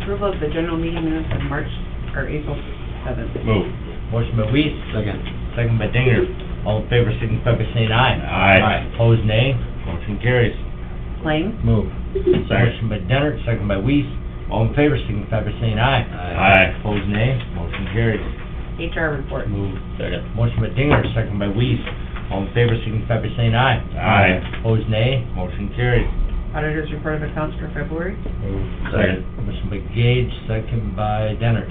Approval of the general meeting minutes of April 7th. Move. Motion by Weiss. Second. Second by Dinger. All in favor, signify by saying aye. Aye. Opposed, nay. Motion carries. Claims. Move. Second. Motion by Dennert, second by Weiss. All in favor, signify by saying aye. Aye. Opposed, nay. Motion carries. HR report. Move. Second. Motion by Dinger, second by Weiss. All in favor, signify by saying aye. Aye. Opposed, nay. Motion carries. Auditor's report of accounts for February. Move. Second. Motion by Gage, second by Dennert.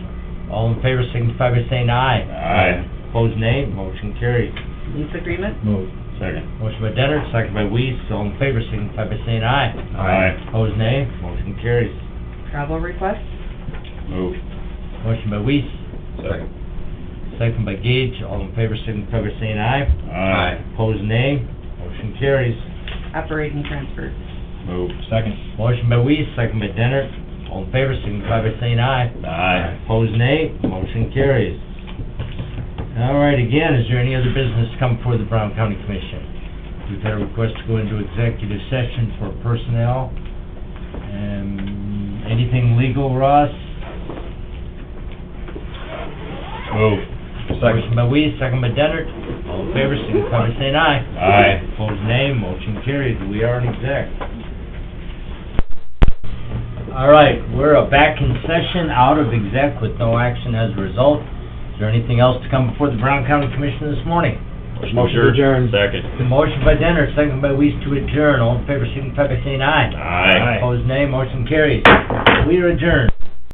All in favor, signify by saying aye. Aye. Opposed, nay. Motion carries. Lease agreement. Move. Second. Motion by Dennert, second by Weiss. All in favor, signify by saying aye. Aye. Opposed, nay. Motion carries. Travel request. Move. Motion by Weiss, Second. second by Gage. All in favor, signify by saying aye. Aye. Opposed, nay. Motion carries. Operating transfers. Move. Second. Motion by Weiss, second by Dennert. All in favor, signify by saying aye. Aye. Opposed, nay. Motion carries. All right, again, is there any other business to come before the Brown County Commission? We've had a request to go into executive session for personnel. Anything legal, Ross? Move. Motion by Weiss, second by Dennert. All in favor, signify by saying aye. Aye. Opposed, nay. Motion carried. We are in exec. All right, we're back in session, out of exec with no action as a result. Is there anything else to come before the Brown County Commission this morning? Motion to adjourn. Second. The motion by Dennert, second by Weiss to adjourn. All in favor, signify by saying aye. Aye. Opposed, nay. Motion carries. We are adjourned.